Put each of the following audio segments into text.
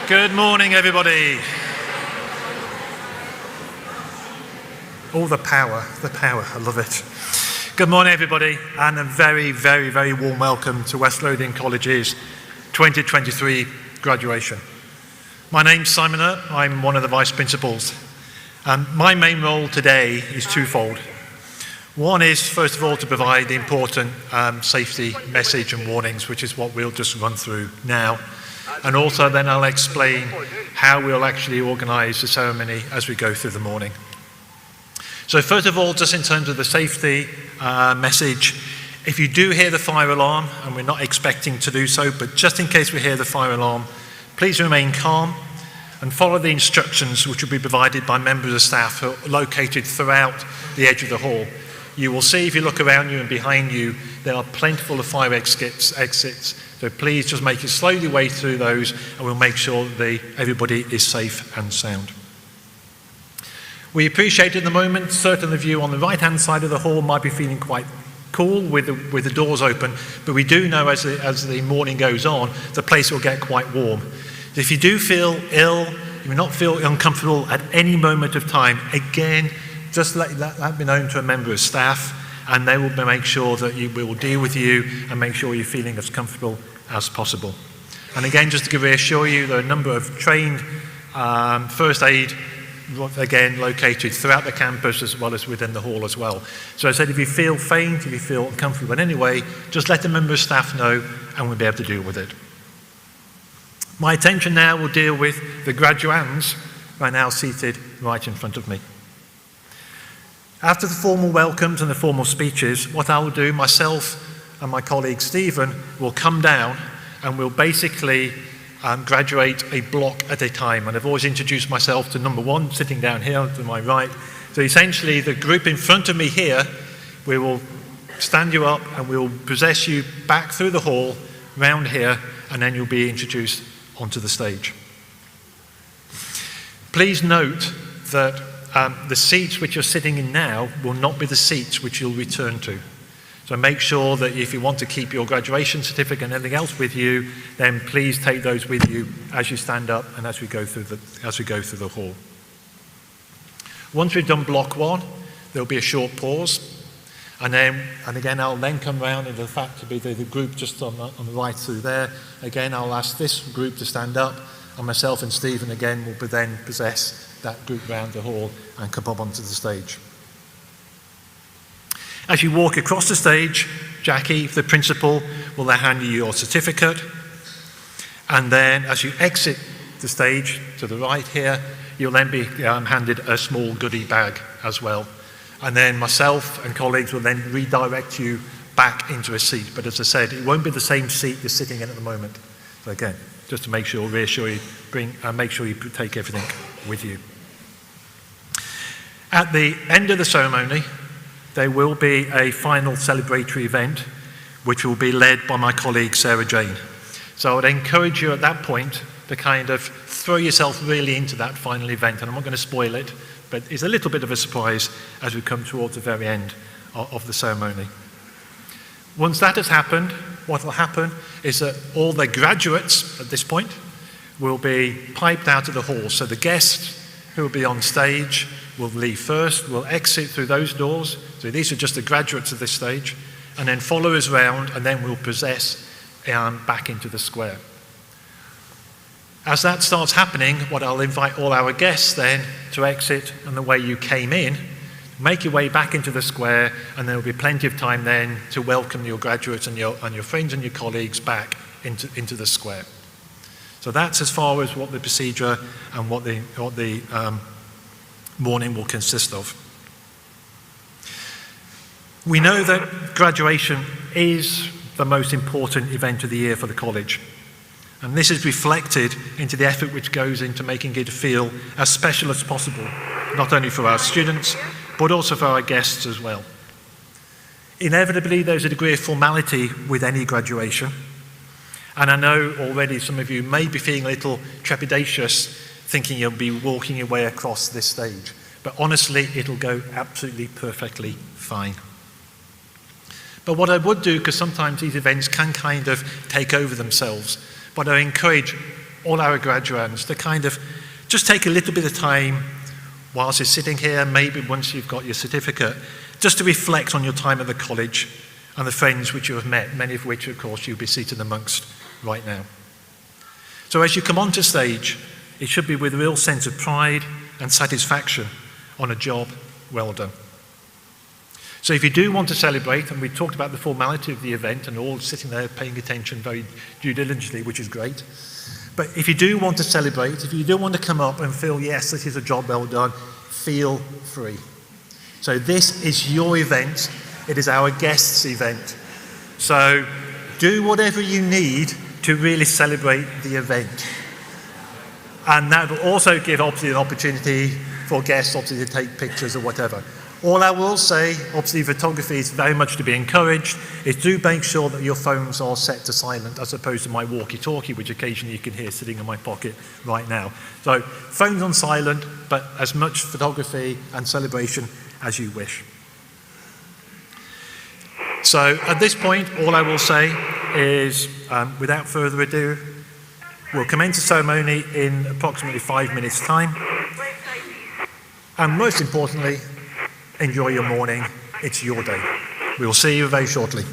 Good morning, everybody. Oh, the power, I love it. Good morning, everybody, and a very, very, very warm welcome to West Lothian College's 2023 graduation. My name's Simon Earp. I'm one of the vice principals. My main role today is twofold. One is, first of all, to provide the important safety message and warnings, which is what we'll just run through now. And also then I'll explain how we'll actually organise the ceremony as we go through the morning. So first of all, just in terms of the safety message, if you do hear the fire alarm, and we're not expecting to do so, but just in case we hear the fire alarm, please remain calm and follow the instructions which will be provided by members of staff who are located throughout the edge of the hall. You will see, if you look around you and behind you, there are plentiful of fire exits, so please just make it slowly way through those, and we'll make sure that everybody is safe and sound. We appreciate at the moment, certain of you on the right-hand side of the hall might be feeling quite cool with the doors open, but we do know as the morning goes on, the place will get quite warm. If you do feel ill, you may not feel uncomfortable at any moment of time, again, just let that be known to a member of staff, and they will make sure that we will deal with you and make sure you're feeling as comfortable as possible. And again, just to reassure you, there are a number of trained first aid, again, located throughout the campus as well as within the hall as well. So I said, if you feel faint, if you feel uncomfortable in any way, just let the member of staff know and we'll be able to deal with it. My attention now will deal with the graduands who are now seated right in front of me. After the formal welcomes and the formal speeches, what I will do, myself and my colleague Stephen, will come down and we'll basically graduate a block at a time. And I've always introduced myself to number one, sitting down here to my right. So essentially, the group in front of me here, we will stand you up and we'll possess you back through the hall, round here, and then you'll be introduced onto the stage. Please note that the seats which you're sitting in now will not be the seats which you'll return to. So make sure that if you want to keep your graduation certificate and anything else with you, then please take those with you as you stand up and as we go through the hall. Once we've done block one, there'll be a short pause, and again I'll then come round into the fact to be the group just on the right through there. Again, I'll ask this group to stand up, and myself and Stephen again will then possess that group round the hall and come up onto the stage. As you walk across the stage, Jackie, the principal, will then hand you your certificate. And then as you exit the stage to the right here, you'll then be handed a small goodie bag as well. And then myself and colleagues will then redirect you back into a seat. But as I said, it won't be the same seat you're sitting in at the moment. So again, just to make sure, reassure you, make sure you take everything with you. At the end of the ceremony, there will be a final celebratory event which will be led by my colleague Sarah Jane. So I would encourage you at that point to kind of throw yourself really into that final event, and I'm not going to spoil it, but it's a little bit of a surprise as we come towards the very end of the ceremony. Once that has happened, what will happen is that all the graduates at this point will be piped out of the hall. So the guests who will be on stage will leave first, will exit through those doors. So these are just the graduates of this stage, and then follow us round, and then we'll possess back into the square. As that starts happening, what I'll invite all our guests then to exit and the way you came in, make your way back into the square, and there will be plenty of time then to welcome your graduates and your friends and your colleagues back into the square. So that's as far as what the procedure and what the morning will consist of. We know that graduation is the most important event of the year for the college, and this is reflected into the effort which goes into making it feel as special as possible, not only for our students but also for our guests as well. Inevitably, there's a degree of formality with any graduation, and I know already some of you may be feeling a little trepidatious thinking you'll be walking your way across this stage. But honestly, it'll go absolutely perfectly fine. But what I would do, because sometimes these events can kind of take over themselves, but I encourage all our graduates to kind of just take a little bit of time whilst you're sitting here, maybe once you've got your certificate, just to reflect on your time at the college and the friends which you have met, many of which, of course, you'll be seated amongst right now. So as you come onto stage, it should be with a real sense of pride and satisfaction on a job well done. So if you do want to celebrate, and we talked about the formality of the event and all sitting there paying attention very due diligently, which is great. But if you do want to celebrate, if you do want to come up and feel, yes, this is a job well done, feel free. So this is your event. It is our guests' event. So do whatever you need to really celebrate the event. And that will also give, obviously, an opportunity for guests, obviously, to take pictures or whatever. All I will say, obviously, photography is very much to be encouraged, is do make sure that your phones are set to silent as opposed to my walkie-talkie, which occasionally you can hear sitting in my pocket right now. So phones on silent, but as much photography and celebration as you wish. So at this point, all I will say is, without further ado, we'll commence the ceremony in approximately 5 minutes' time. And most importantly, enjoy your morning. It's your day. We will see you very shortly.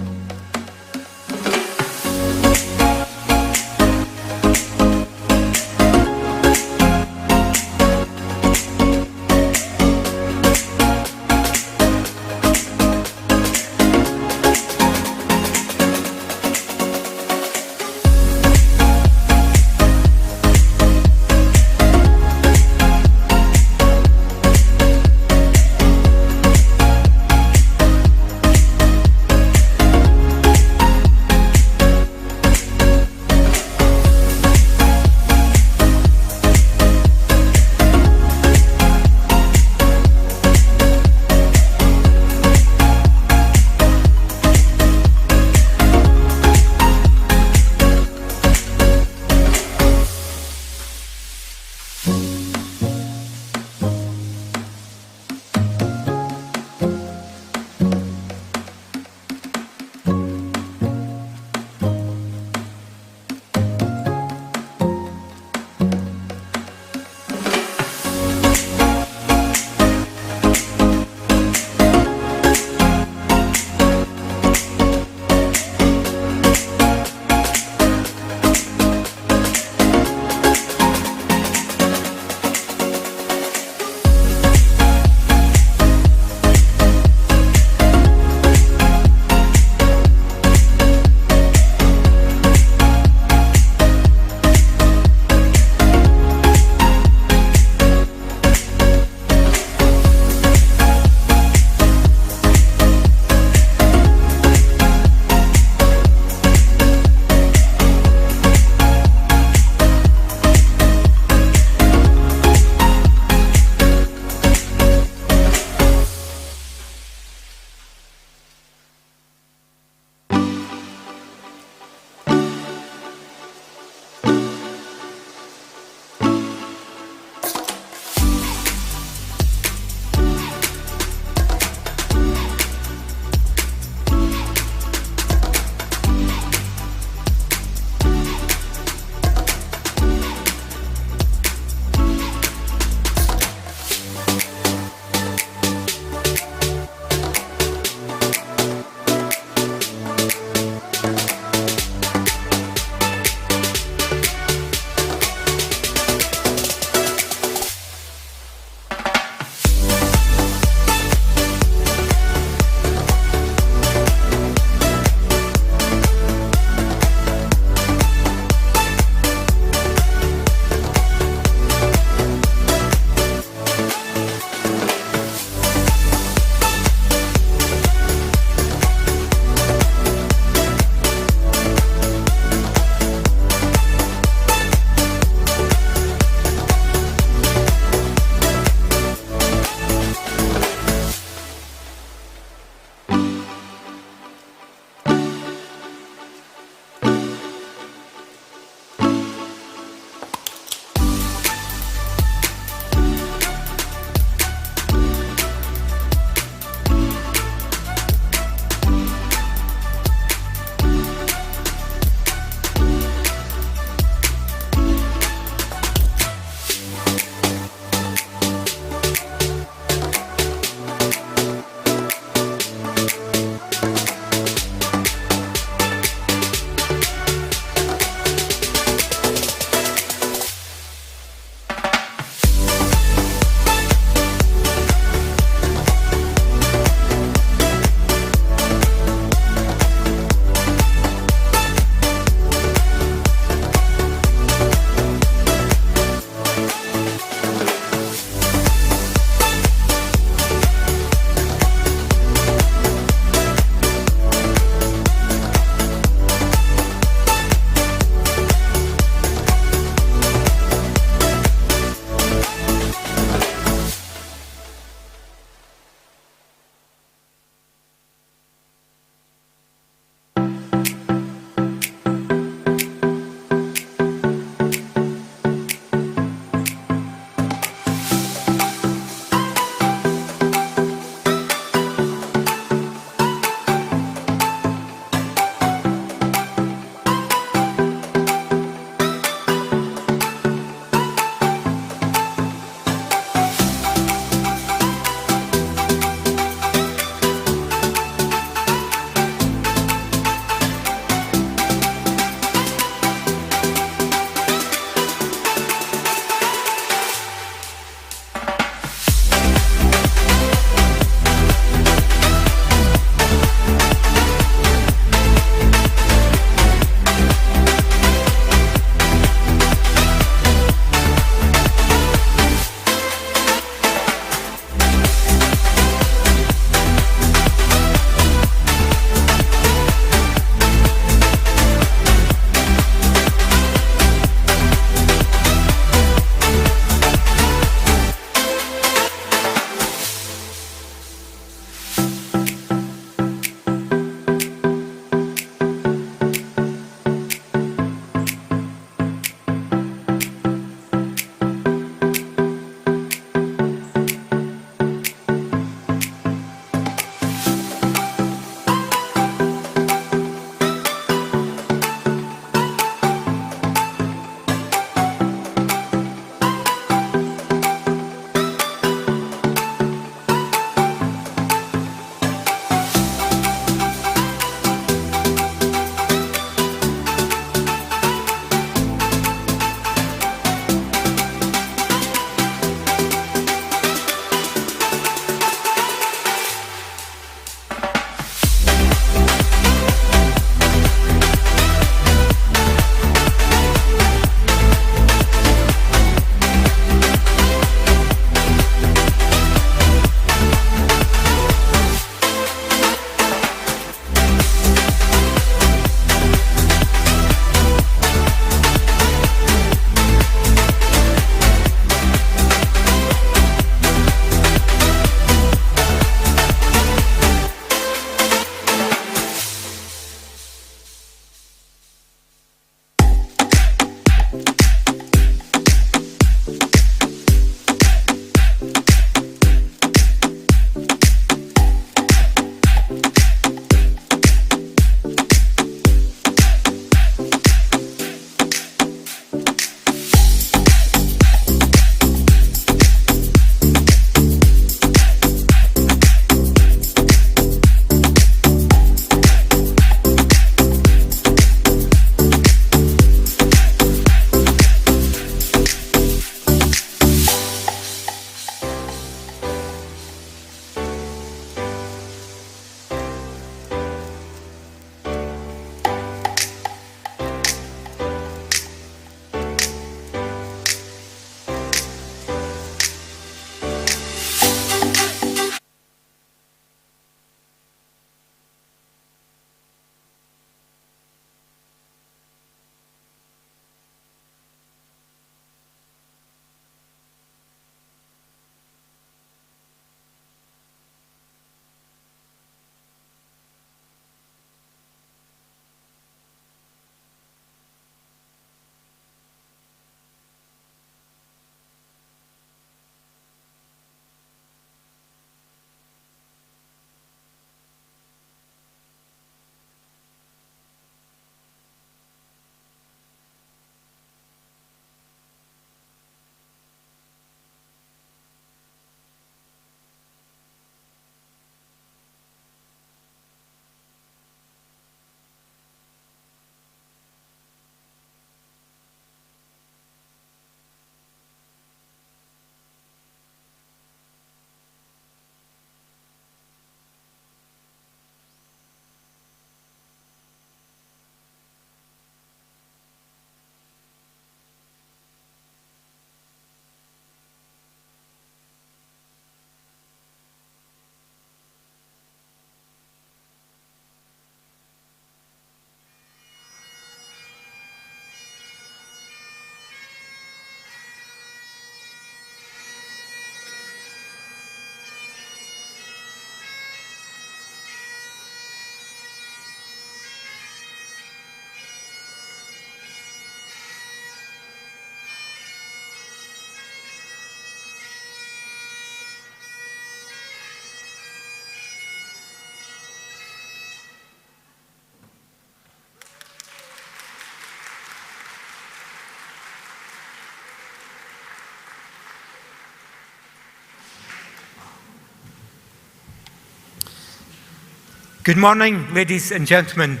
Good morning, ladies and gentlemen.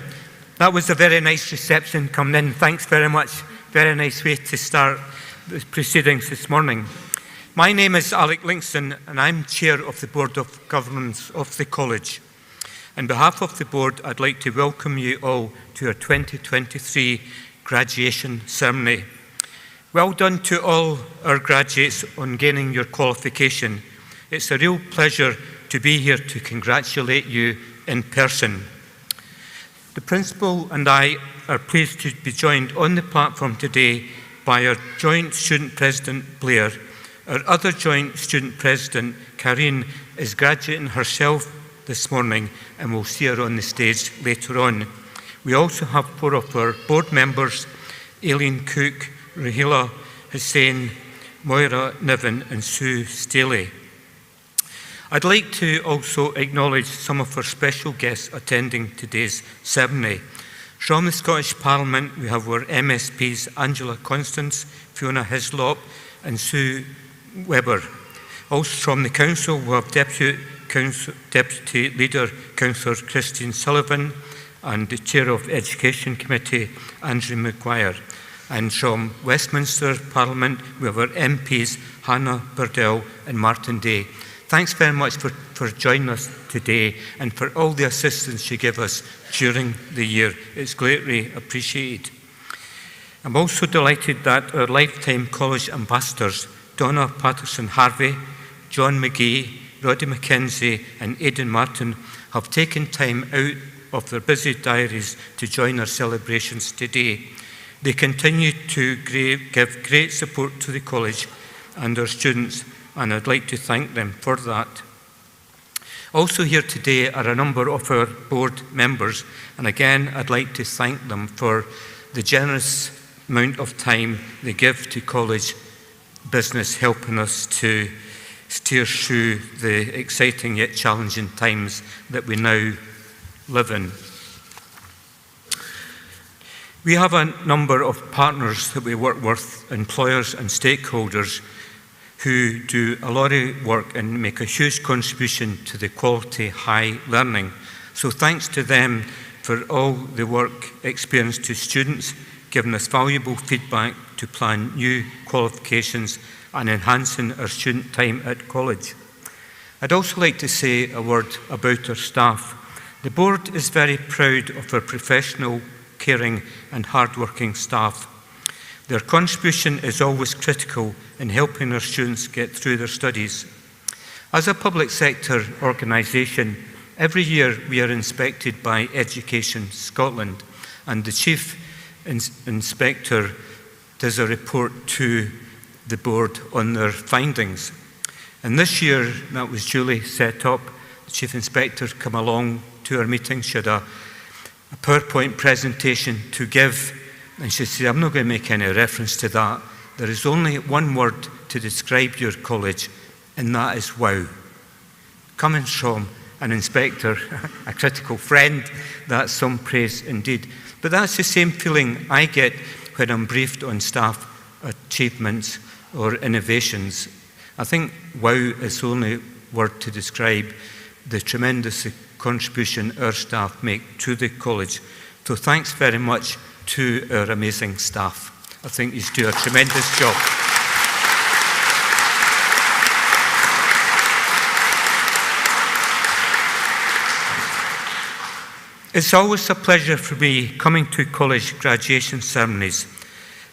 That was a very nice reception coming in. Thanks very much. Very nice way to start the proceedings this morning. My name is Alec Lingston, and I'm Chair of the Board of Governance of the College. On behalf of the Board, I'd like to welcome you all to our 2023 graduation ceremony. Well done to all our graduates on gaining your qualification. It's a real pleasure to be here to congratulate you in person. The Principal and I are pleased to be joined on the platform today by our Joint Student President, Blair. Our other Joint Student President, Karine, is graduating herself this morning, and we'll see her on the stage later on. We also have 4 of our board members, Aileen Cook, Rahila Hussain, Moira Niven and Sue Staley. I'd like to also acknowledge some of our special guests attending today's ceremony. From the Scottish Parliament, we have our MSPs Angela Constance, Fiona Hislop and Sue Webber. Also from the Council, we have Deputy Leader Councillor Christine Sullivan and the Chair of Education Committee, Andrew Maguire. And from Westminster Parliament, we have our MPs Hannah Burdell and Martin Day. Thanks very much for joining us today and for all the assistance you give us during the year. It's greatly appreciated. I'm also delighted that our lifetime college ambassadors, Donna Patterson-Harvey, John McGee, Roddy McKenzie and Aidan Martin, have taken time out of their busy diaries to join our celebrations today. They continue to give great support to the college and our students, and I'd like to thank them for that. Also here today are a number of our board members, and again I'd like to thank them for the generous amount of time they give to college business, helping us to steer through the exciting yet challenging times that we now live in. We have a number of partners that we work with, employers and stakeholders, who do a lot of work and make a huge contribution to the quality high learning. So thanks to them for all the work experienced to students, giving us valuable feedback to plan new qualifications and enhancing our student time at college. I'd also like to say a word about our staff. The board is very proud of our professional, caring and hard-working staff. Their contribution is always critical in helping our students get through their studies. As a public sector organisation, every year we are inspected by Education Scotland, and the Chief Inspector does a report to the board on their findings. And this year, that was duly set up. The Chief Inspector came along to our meeting. She had a PowerPoint presentation to give, and she said, I'm not going to make any reference to that. There is only one word to describe your college, and that is wow. Coming from an inspector, a critical friend, that's some praise indeed. But that's the same feeling I get when I'm briefed on staff achievements or innovations. I think wow is the only word to describe the tremendous contribution our staff make to the college. So thanks very much to our amazing staff. I think you do a tremendous job. It's always a pleasure for me coming to college graduation ceremonies,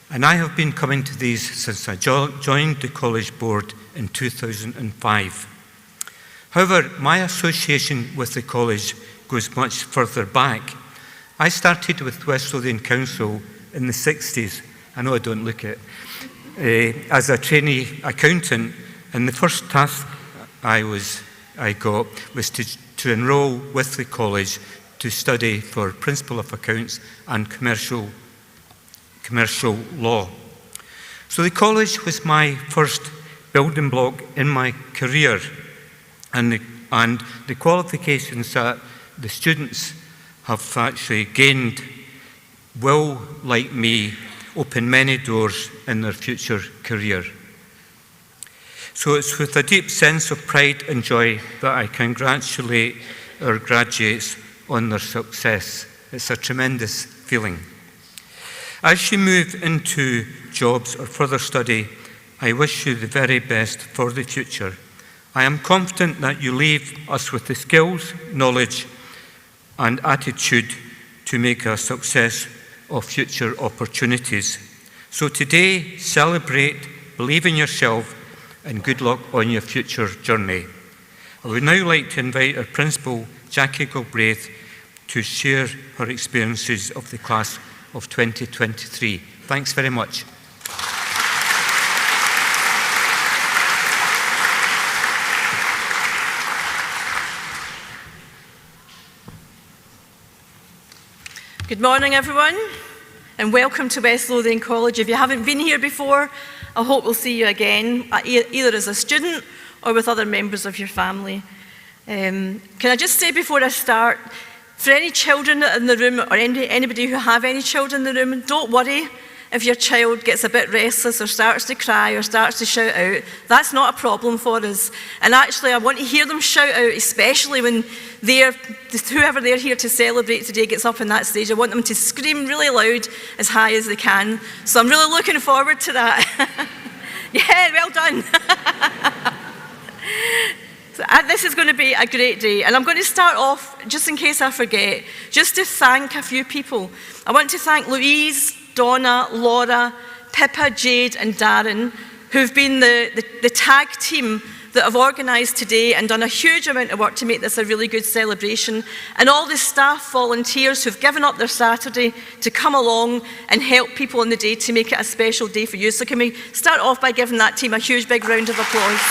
and I have been coming to these since I joined the college board in 2005. However, my association with the college goes much further back. I started with West Lothian Council in the 60s. I know I don't look it. As a trainee accountant, and the first task I got was to enrol with the college to study for Principle of Accounts and commercial law. So the college was my first building block in my career, and the qualifications that the students have actually gained will, like me, open many doors in their future career. So it's with a deep sense of pride and joy that I congratulate our graduates on their success. It's a tremendous feeling. As you move into jobs or further study, I wish you the very best for the future. I am confident that you leave us with the skills, knowledge, and attitude to make a success of future opportunities. So today, celebrate, believe in yourself, and good luck on your future journey. I would now like to invite our principal, Jackie Galbraith, to share her experiences of the class of 2023. Thanks very much. Good morning, everyone, and welcome to West Lothian College. If you haven't been here before, I hope we'll see you again, either as a student or with other members of your family. Can I just say before I start, for any children in the room or anybody who have any children in the room, don't worry if your child gets a bit restless or starts to cry or starts to shout out. That's not a problem for us. And actually, I want to hear them shout out, especially when whoever they're here to celebrate today gets up on that stage. I want them to scream really loud, as high as they can. So I'm really looking forward to that. Yeah, well done. So, this is going to be a great day, and I'm going to start off, just in case I forget, just to thank a few people. I want to thank Louise, Donna, Laura, Pippa, Jade and Darren, who've been the tag team that have organised today and done a huge amount of work to make this a really good celebration, and all the staff volunteers who've given up their Saturday to come along and help people on the day to make it a special day for you. So can we start off by giving that team a huge big round of applause.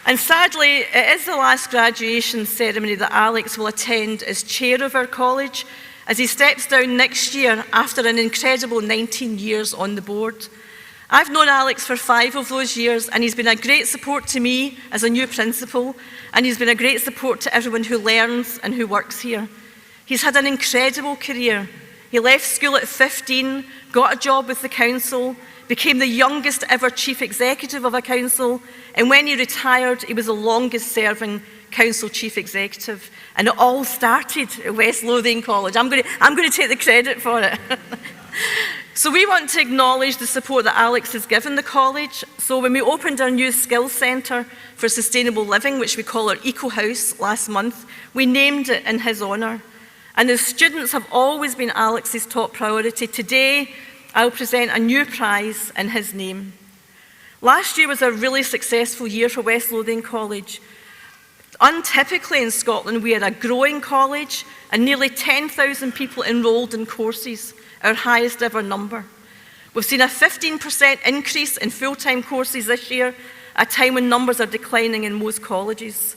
And sadly, it is the last graduation ceremony that Alex will attend as chair of our college, as he steps down next year after an incredible 19 years on the board. I've known Alex for 5 of those years, and he's been a great support to me as a new principal, and he's been a great support to everyone who learns and who works here. He's had an incredible career. He left school at 15, got a job with the council, became the youngest ever chief executive of a council, and when he retired, he was the longest serving council chief executive. And it all started at West Lothian College. I'm going to take the credit for it. So we want to acknowledge the support that Alex has given the college. So when we opened our new skills centre for sustainable living, which we call our Eco House, last month, we named it in his honour. And the students have always been Alex's top priority. Today, I'll present a new prize in his name. Last year was a really successful year for West Lothian College. Untypically in Scotland, we are a growing college and nearly 10,000 people enrolled in courses, our highest ever number. We've seen a 15% increase in full-time courses this year, at a time when numbers are declining in most colleges.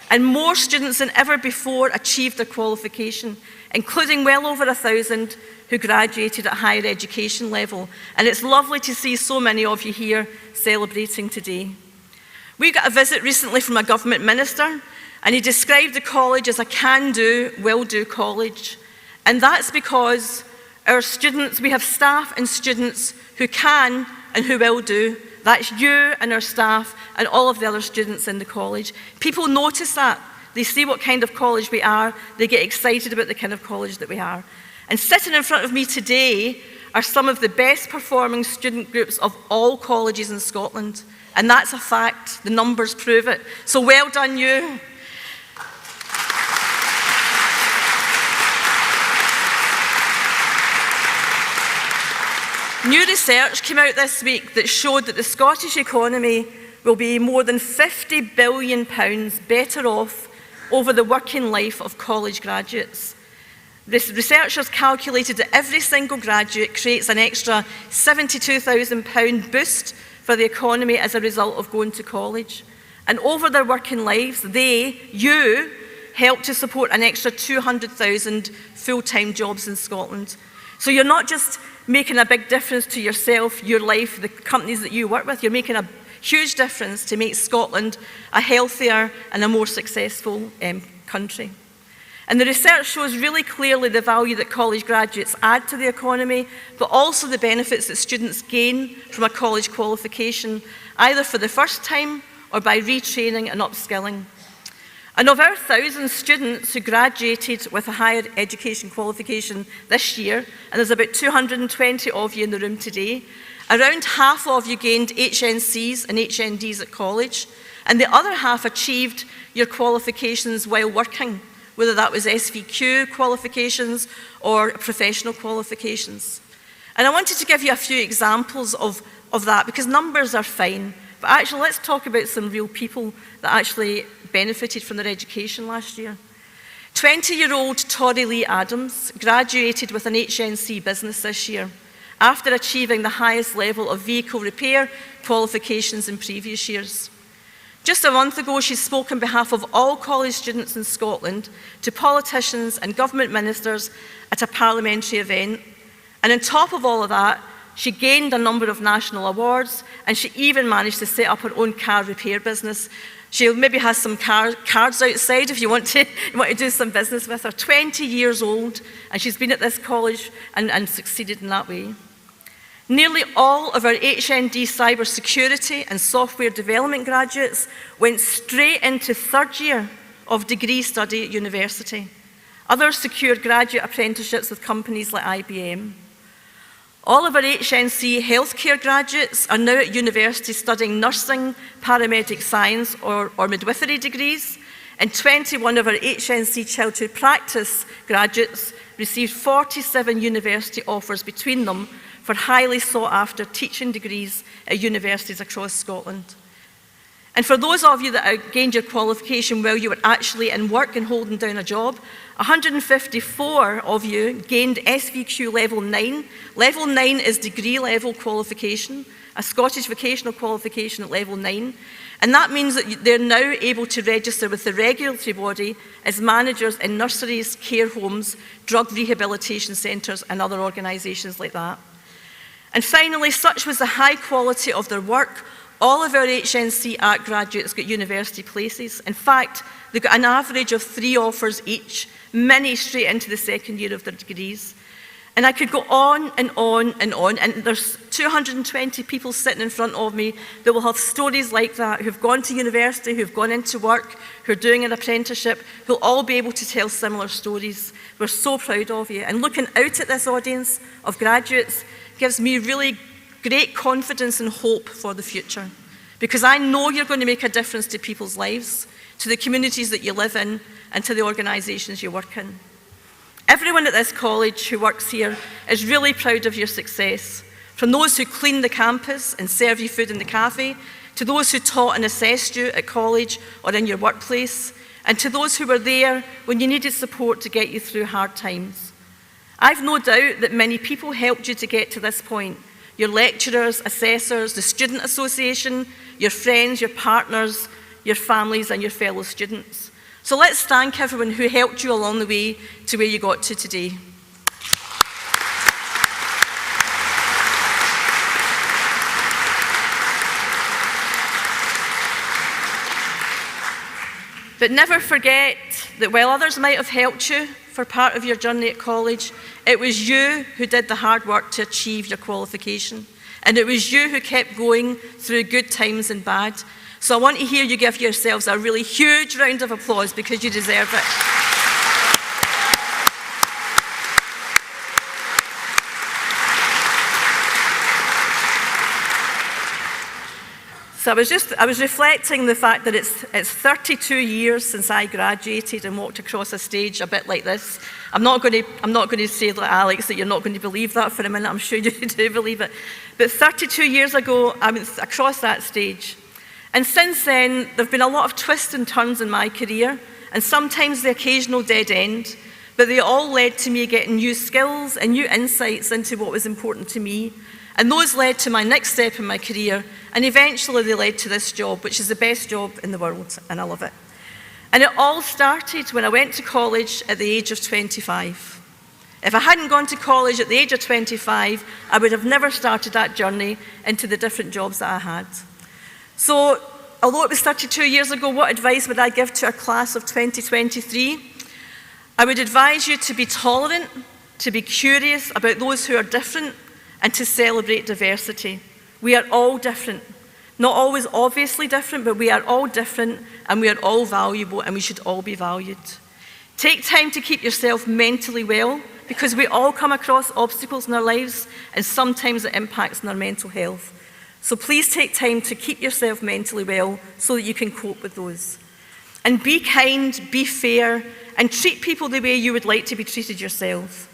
And more students than ever before achieved their qualification, including well over 1,000 who graduated at higher education level. And it's lovely to see so many of you here celebrating today. We got a visit recently from a government minister, and he described the college as a can-do, will-do college. And that's because our students, we have staff and students who can and who will do. That's you and our staff and all of the other students in the college. People notice that. They see what kind of college we are. They get excited about the kind of college that we are. And sitting in front of me today are some of the best performing student groups of all colleges in Scotland. And that's a fact. The numbers prove it. So well done, you. New research came out this week that showed that the Scottish economy will be more than £50 billion better off over the working life of college graduates. Researchers calculated that every single graduate creates an extra £72,000 boost for the economy as a result of going to college. And over their working lives, you, help to support an extra 200,000 full-time jobs in Scotland. So you're not just making a big difference to yourself, your life, the companies that you work with, you're making a huge difference to make Scotland a healthier and a more successful country. And the research shows really clearly the value that college graduates add to the economy, but also the benefits that students gain from a college qualification, either for the first time or by retraining and upskilling. And of our 1,000 students who graduated with a higher education qualification this year, and there's about 220 of you in the room today, around half of you gained HNCs and HNDs at college, and the other half achieved your qualifications while working, whether that was SVQ qualifications or professional qualifications. And I wanted to give you a few examples of that, because numbers are fine, but actually let's talk about some real people that actually benefited from their education last year. 20-year-old Tori Lee Adams graduated with an HNC business this year after achieving the highest level of vehicle repair qualifications in previous years. Just a month ago, she spoke on behalf of all college students in Scotland to politicians and government ministers at a parliamentary event. And on top of all of that, she gained a number of national awards, and she even managed to set up her own car repair business. She maybe has some cards outside if you want to do some business with her. 20 years old, and she's been at this college and succeeded in that way. Nearly all of our HND cybersecurity and software development graduates went straight into third year of degree study at university. Others secured graduate apprenticeships with companies like IBM. All of our HNC healthcare graduates are now at university studying nursing, paramedic science or midwifery degrees, and 21 of our HNC childhood practice graduates received 47 university offers between them for highly sought after teaching degrees at universities across Scotland. And for those of you that gained your qualification while you were actually in work and holding down a job, 154 of you gained SVQ level 9. Level 9 is degree level qualification, a Scottish vocational qualification at level 9. And that means that they're now able to register with the regulatory body as managers in nurseries, care homes, drug rehabilitation centres and other organisations like that. And finally, such was the high quality of their work, all of our HNC ARC graduates got university places. In fact, they got an average of 3 offers each, many straight into the second year of their degrees. And I could go on and on and on, and there's 220 people sitting in front of me that will have stories like that, who've gone to university, who've gone into work, who are doing an apprenticeship, who'll all be able to tell similar stories. We're so proud of you. And looking out at this audience of graduates gives me really great confidence and hope for the future, because I know you're going to make a difference to people's lives, to the communities that you live in, and to the organisations you work in. Everyone at this college who works here is really proud of your success, from those who clean the campus and serve you food in the cafe, to those who taught and assessed you at college or in your workplace, and to those who were there when you needed support to get you through hard times. I've no doubt that many people helped you to get to this point. Your lecturers, assessors, the student association, your friends, your partners, your families and your fellow students. So let's thank everyone who helped you along the way to where you got to today. But never forget that while others might have helped you for part of your journey at college, it was you who did the hard work to achieve your qualification. And it was you who kept going through good times and bad. So I want to hear you give yourselves a really huge round of applause, because you deserve it. So I was reflecting the fact that it's 32 years since I graduated and walked across a stage a bit like this. I'm not going to say, like Alex, that you're not going to believe that for a minute. I'm sure you do believe it. But 32 years ago, I went across that stage. And since then, there have been a lot of twists and turns in my career, and sometimes the occasional dead end, but they all led to me getting new skills and new insights into what was important to me. And those led to my next step in my career, and eventually they led to this job, which is the best job in the world, and I love it. And it all started when I went to college at the age of 25. If I hadn't gone to college at the age of 25, I would have never started that journey into the different jobs that I had. So, although it was 32 years ago, what advice would I give to our class of 2023? I would advise you to be tolerant, to be curious about those who are different, and to celebrate diversity. We are all different. Not always obviously different, but we are all different, and we are all valuable, and we should all be valued. Take time to keep yourself mentally well, because we all come across obstacles in our lives, and sometimes it impacts on our mental health. So please take time to keep yourself mentally well so that you can cope with those. And be kind, be fair, and treat people the way you would like to be treated yourself.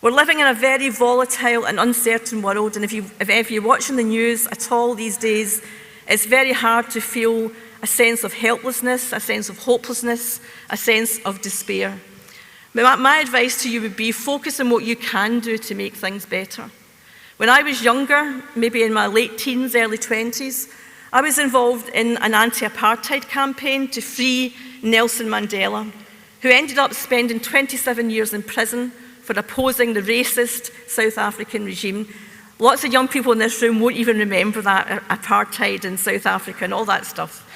We're living in a very volatile and uncertain world, and if you're watching the news at all these days, it's very hard to feel a sense of helplessness, a sense of hopelessness, a sense of despair. My advice to you would be focus on what you can do to make things better. When I was younger, maybe in my late teens, early 20s, I was involved in an anti-apartheid campaign to free Nelson Mandela, who ended up spending 27 years in prison for opposing the racist South African regime. Lots of young people in this room won't even remember that apartheid in South Africa and all that stuff.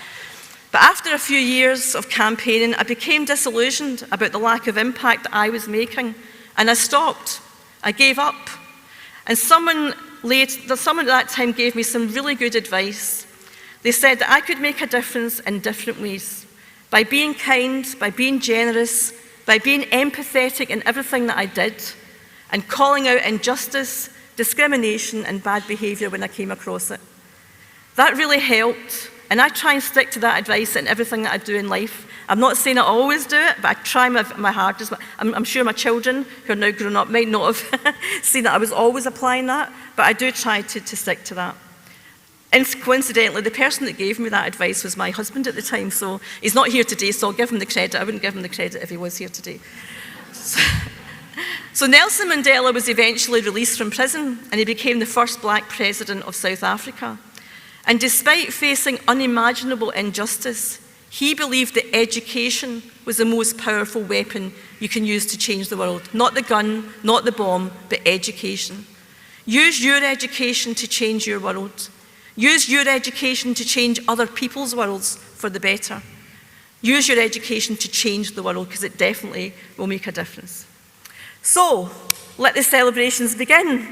But after a few years of campaigning, I became disillusioned about the lack of impact I was making, and I stopped. I gave up. And someone at that time gave me some really good advice. They said that I could make a difference in different ways, by being kind, by being generous, by being empathetic in everything that I did, and calling out injustice, discrimination, and bad behaviour when I came across it. That really helped, and I try and stick to that advice in everything that I do in life. I'm not saying I always do it, but I try my hardest. I'm sure my children, who are now grown up, might not have seen that I was always applying that, but I do try to stick to that. And coincidentally, the person that gave me that advice was my husband at the time, so he's not here today, so I'll give him the credit. I wouldn't give him the credit if he was here today. So Nelson Mandela was eventually released from prison, and he became the first black president of South Africa. And despite facing unimaginable injustice, he believed that education was the most powerful weapon you can use to change the world. Not the gun, not the bomb, but education. Use your education to change your world. Use your education to change other people's worlds for the better. Use your education to change the world, because it definitely will make a difference. So, let the celebrations begin.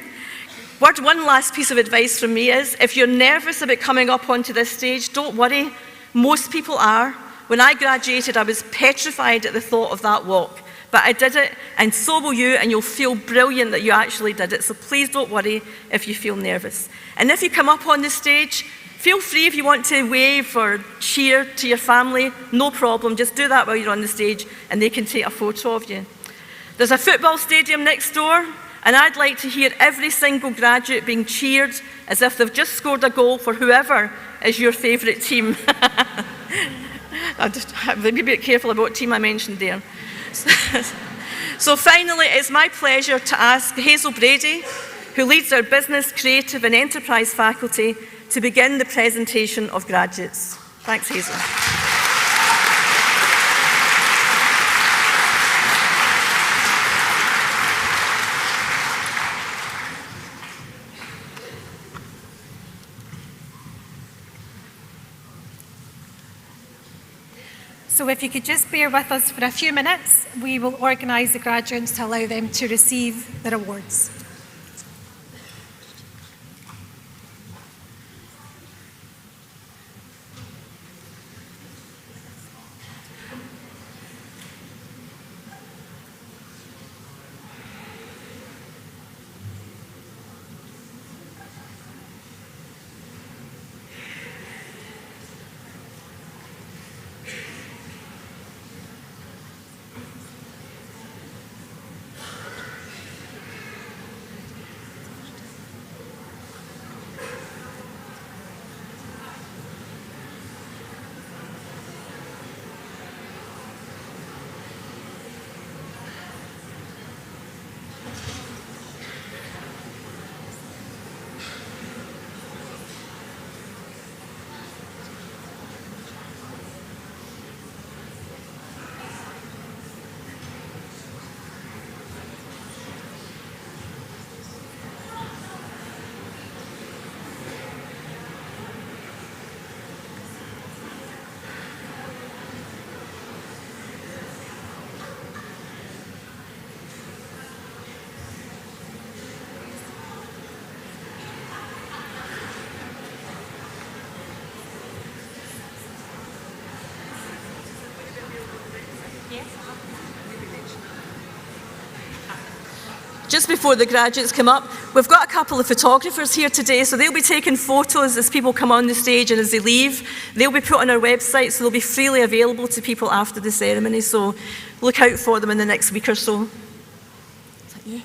One last piece of advice from me is, if you're nervous about coming up onto this stage, don't worry. Most people are. When I graduated, I was petrified at the thought of that walk. But I did it, and so will you, and you'll feel brilliant that you actually did it. So please don't worry if you feel nervous. And if you come up on the stage, feel free if you want to wave or cheer to your family, no problem. Just do that while you're on the stage, and they can take a photo of you. There's a football stadium next door, and I'd like to hear every single graduate being cheered as if they've just scored a goal for whoever is your favourite team. I'll just be a bit careful about what team I mentioned there. So finally, it's my pleasure to ask Hazel Brady, who leads our Business, Creative and Enterprise faculty, to begin the presentation of graduates. Thanks, Hazel. So if you could just bear with us for a few minutes, we will organise the graduates to allow them to receive their awards. just before the graduates come up, we've got a couple of photographers here today, so they'll be taking photos as people come on the stage and as they leave. They'll be put on our website, so they'll be freely available to people after the ceremony, so look out for them in the next week or so. Is that you?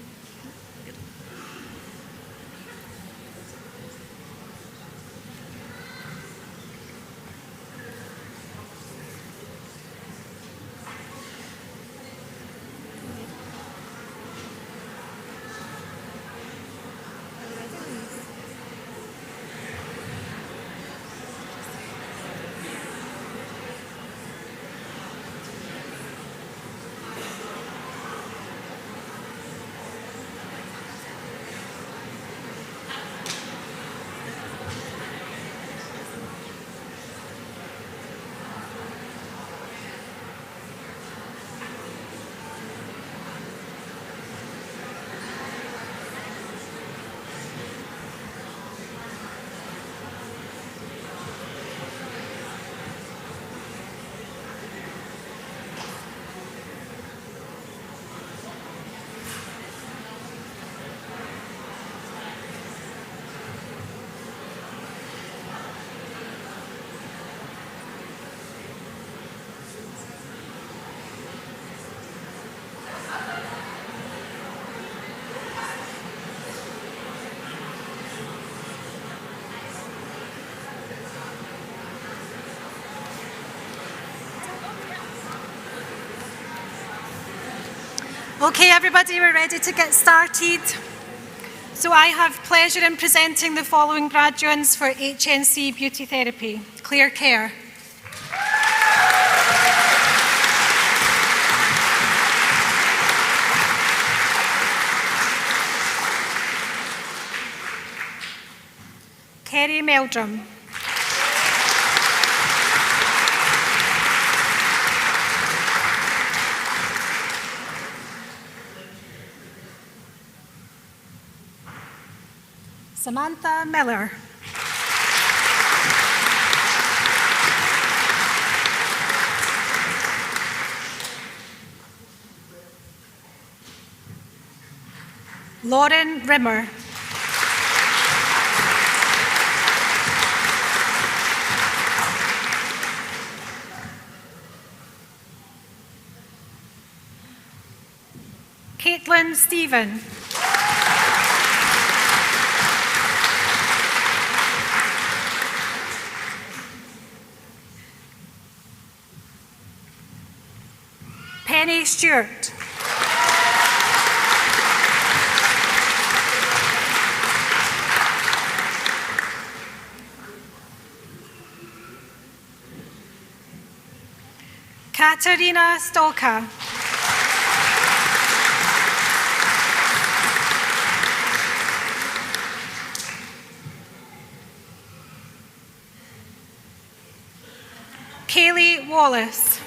Okay, everybody, we're ready to get started. So I have pleasure in presenting the following graduates for HNC Beauty Therapy, Clear Care. Kerry Meldrum. Samantha Miller. Lauren Rimmer. Caitlin Stephen. Penny Stewart. Katarina Stolka. Kaylee Wallace.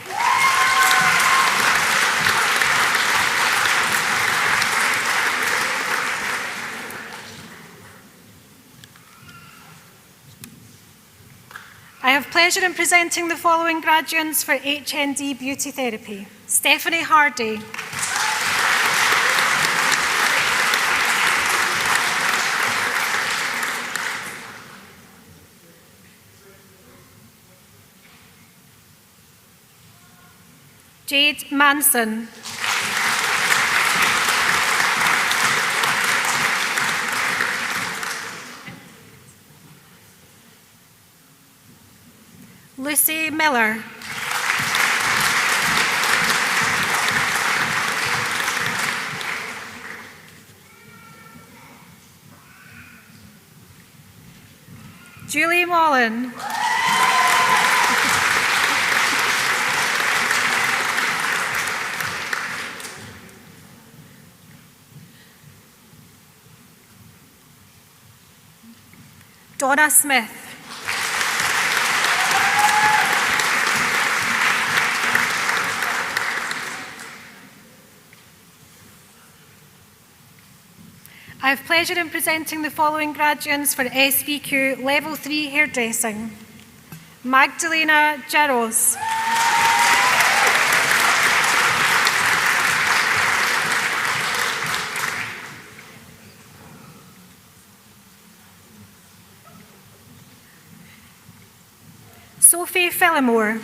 I have pleasure in presenting the following graduates for HND Beauty Therapy. Stephanie Hardy. Jade Manson. Lucy Miller. Julie Mullen. Donna Smith. I have pleasure in presenting the following graduates for SBQ Level 3 Hairdressing. Magdalena Jaros. Sophie Fillimore.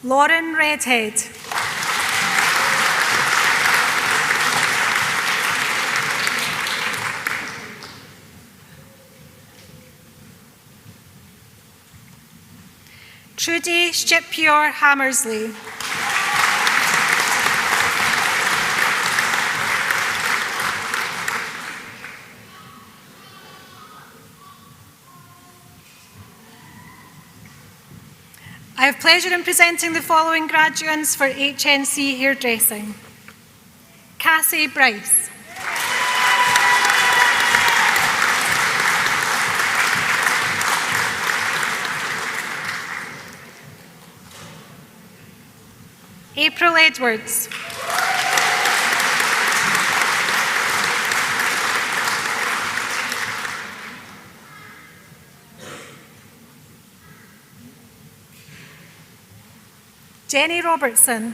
Lauren Redhead. Trudy Shipure Hammersley. I have pleasure in presenting the following graduates for HNC Hairdressing. Cassie Bryce. April Edwards. Jenny Robertson.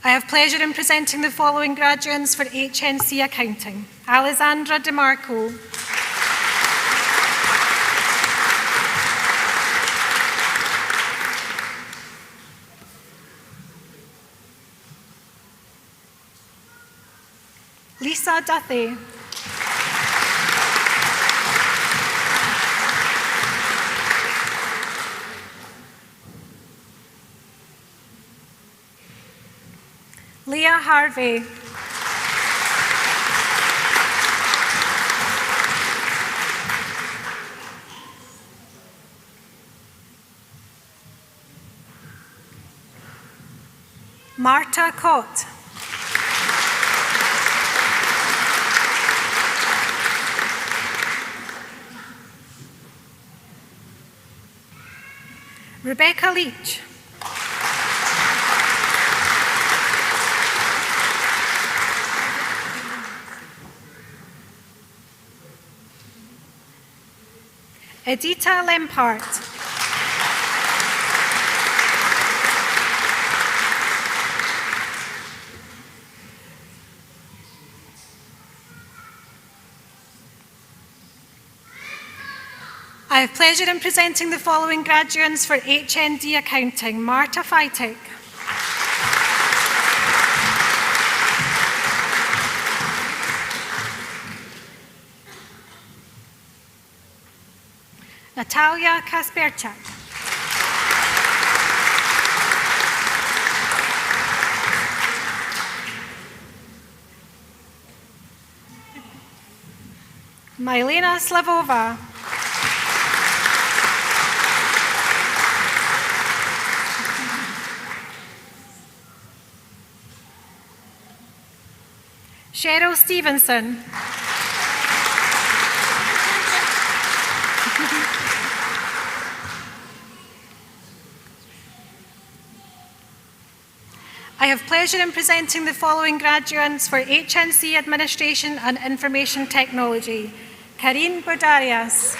I have pleasure in presenting the following graduates for HNC Accounting. Alessandra DeMarco. Lisa Duthie. Leah Harvey. Marta Cott. Rebecca Leach. Edita Lempart. I have pleasure in presenting the following graduates for HND Accounting. Marta Feitek. Natalia Kasperchak. Mylena Slavova. Cheryl Stevenson. I have pleasure in presenting the following graduates for HNC Administration and Information Technology. Karine Bordarias.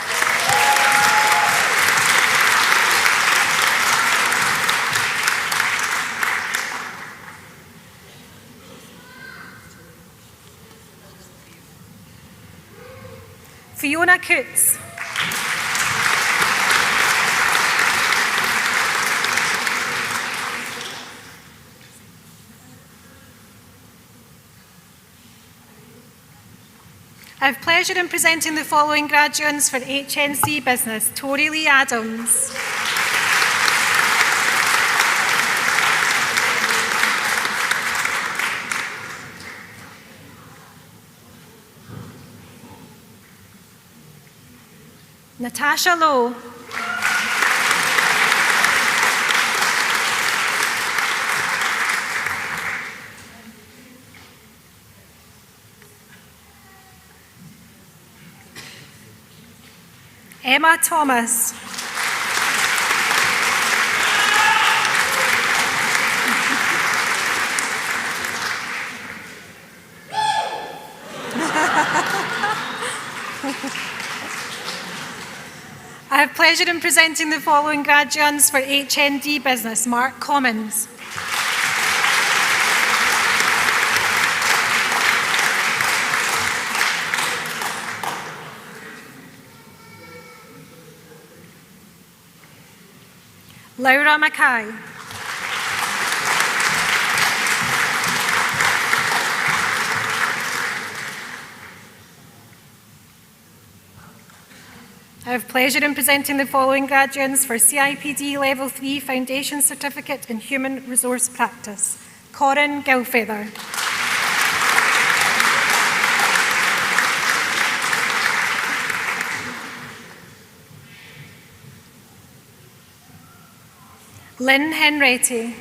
Fiona Coots. I have pleasure in presenting the following graduates for HNC Business. Tori Lee Adams. Natasha Lowe. Emma Thomas. I have pleasure in presenting the following graduates for HND Business: Mark Commons, Laura Mackay, I have pleasure in presenting the following graduates for CIPD Level 3 Foundation Certificate in Human Resource Practice: Corin Gilfeather, Lynn Henretti,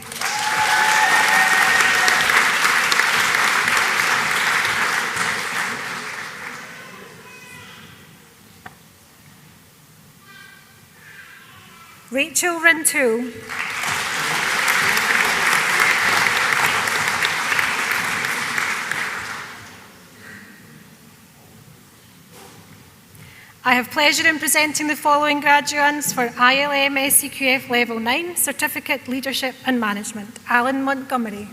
Rachel Rintoul, I have pleasure in presenting the following graduates for ILM SCQF Level 9 Certificate Leadership and Management: Alan Montgomery,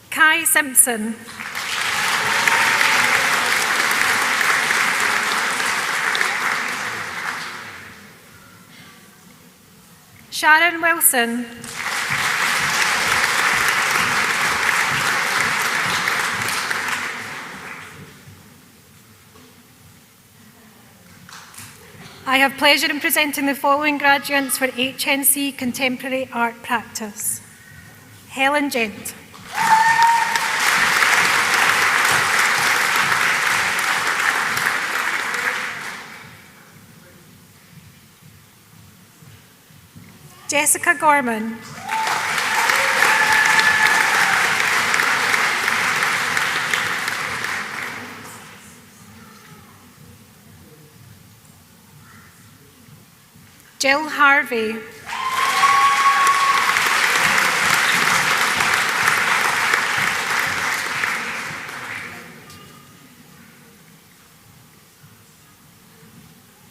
Kai Simpson, Sharon Wilson, I have pleasure in presenting the following graduates for HNC Contemporary Art Practice: Helen Gent, Jessica Gorman, Jill Harvey,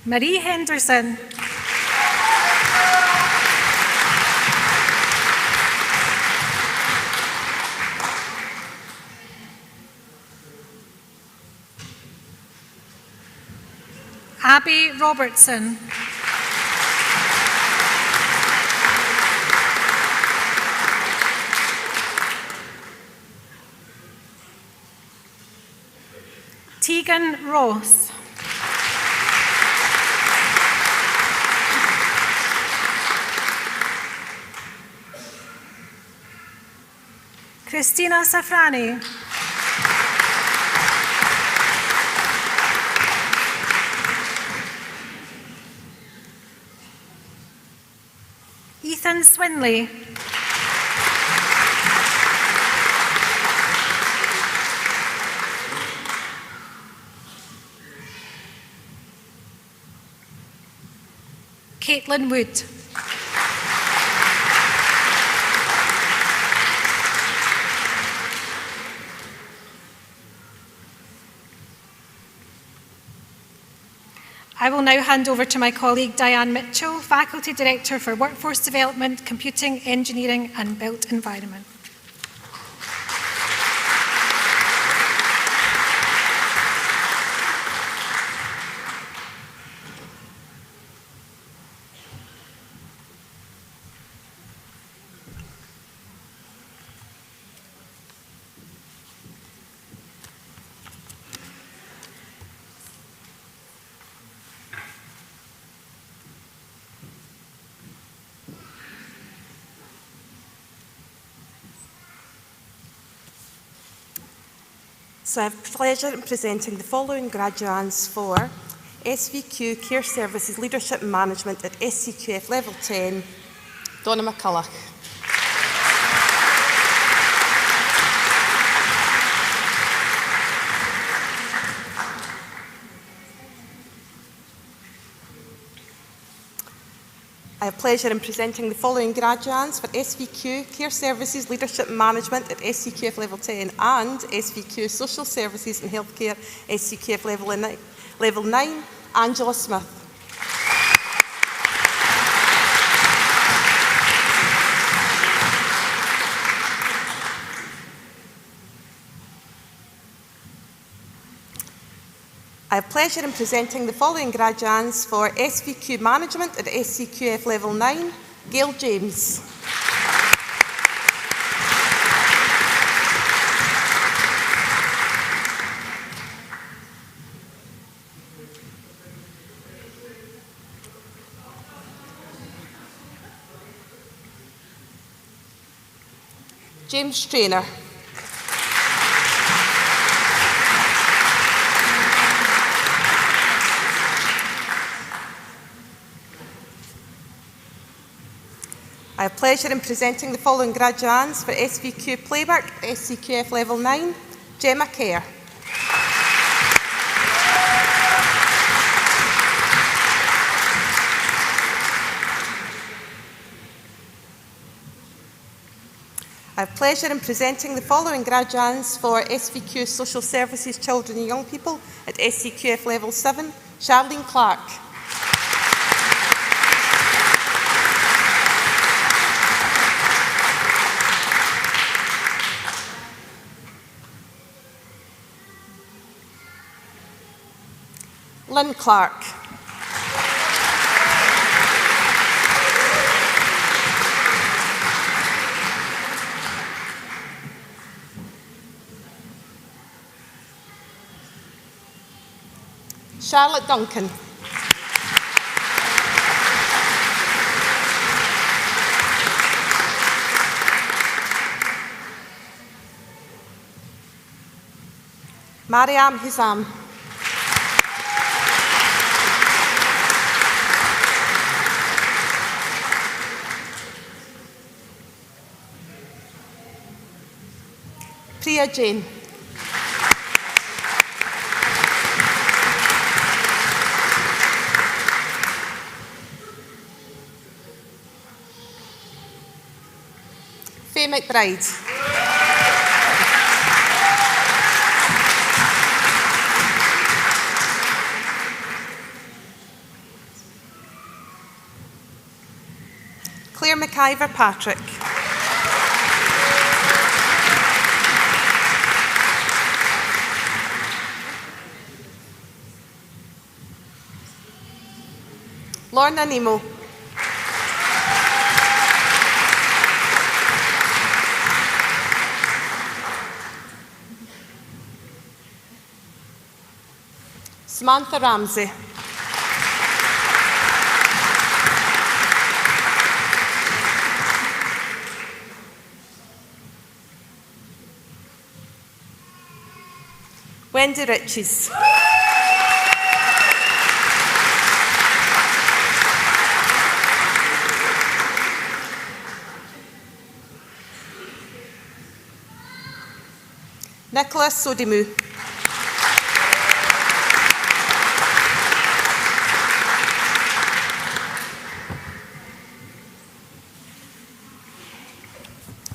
Marie Henderson, Abby Robertson, Tegan Ross, Christina Safrani, Ethan Swinley, Caitlin Wood, I will now hand over to my colleague Diane Mitchell, Faculty Director for Workforce Development, Computing, Engineering and Built Environment. So I have the pleasure in presenting the following graduates for SVQ Care Services Leadership and Management at SCQF Level 10, Donna McCulloch. I have pleasure in presenting the following graduates for SVQ Care Services Leadership Management at SCQF Level 10 and SVQ Social Services and Healthcare SCQF Level 9, Angela Smith. I have pleasure in presenting the following graduates for SVQ Management at SCQF Level 9, Gail James. James Traynor. I have pleasure in presenting the following graduates for SVQ Playwork, SCQF Level 9, Gemma Kerr. I have pleasure in presenting the following graduates for SVQ Social Services Children and Young People at SCQF Level 7, Charlene Clark. Lynn Clark. Charlotte Duncan. Mariam Hizam. Priya Jain. Faye McBride. Claire McIver Patrick. Lorna Nemo. Samantha Ramsey. Wendy Riches. Nicholas Sodimu.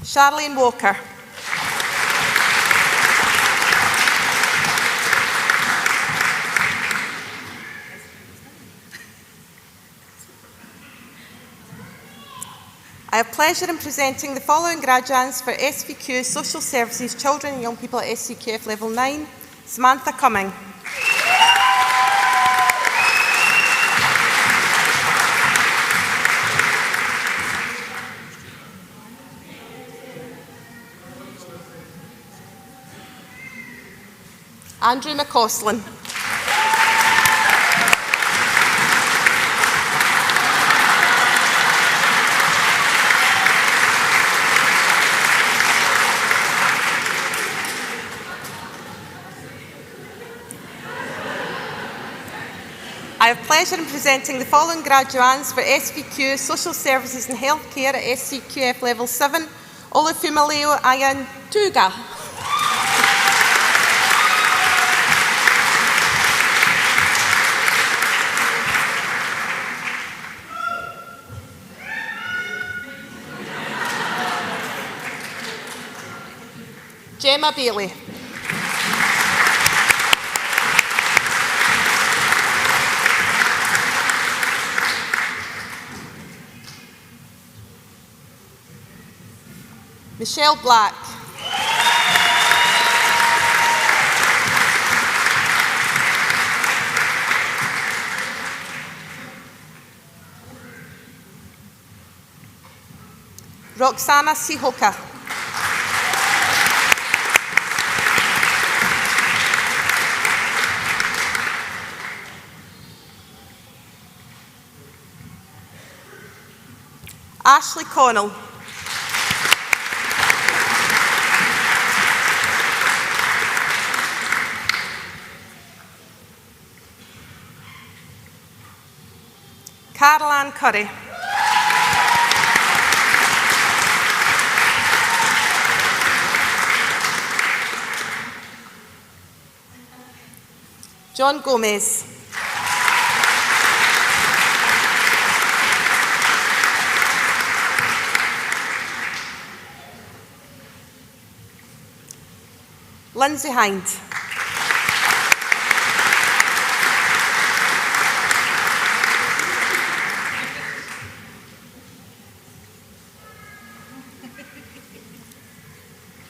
Charlene Walker. I have pleasure in presenting the following graduates for SVQ Social Services Children and Young People at SCQF Level 9, Samantha Cumming. Andrew McCausland. I have pleasure in presenting the following graduates for SVQ Social Services and Healthcare at SCQF Level 7, Olufumaleo Ayantuga. Gemma Bailey. Michelle Black. Roxana Sihoka. Ashley Connell. Caroline Curry. John Gomez. Lindsay Hind.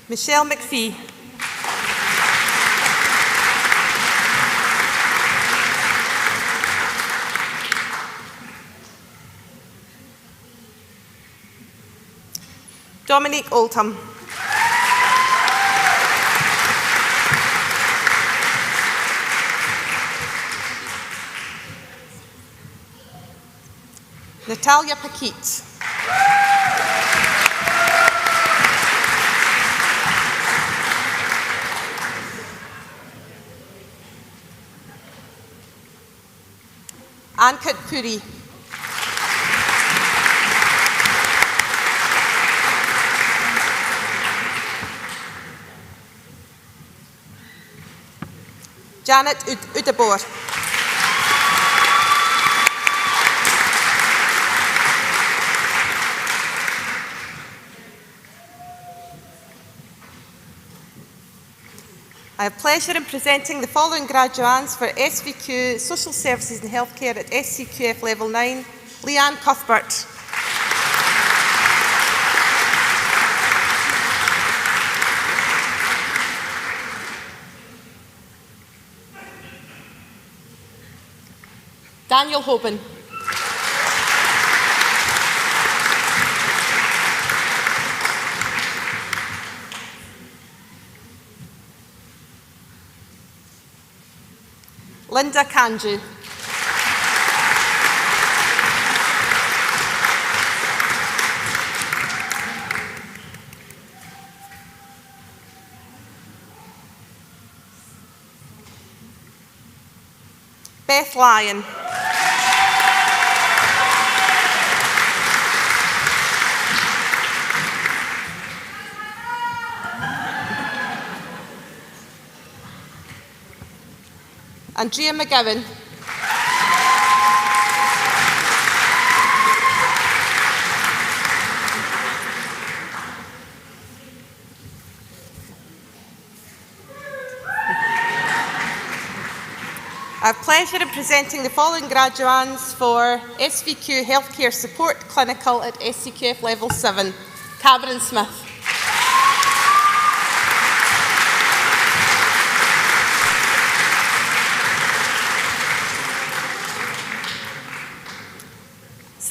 Michelle McPhee. Dominique Oldham. Natalia Paquette. Ankit Puri. Janet Udebor. I have pleasure in presenting the following graduates for SVQ Social Services and Healthcare at SCQF Level 9, Leanne Cuthbert. Daniel Hoban. Linda Kanju. Beth Lyon. Andrea McGowan. I have pleasure in presenting the following graduates for SVQ Healthcare Support Clinical at SCQF Level 7. Cameron Smith.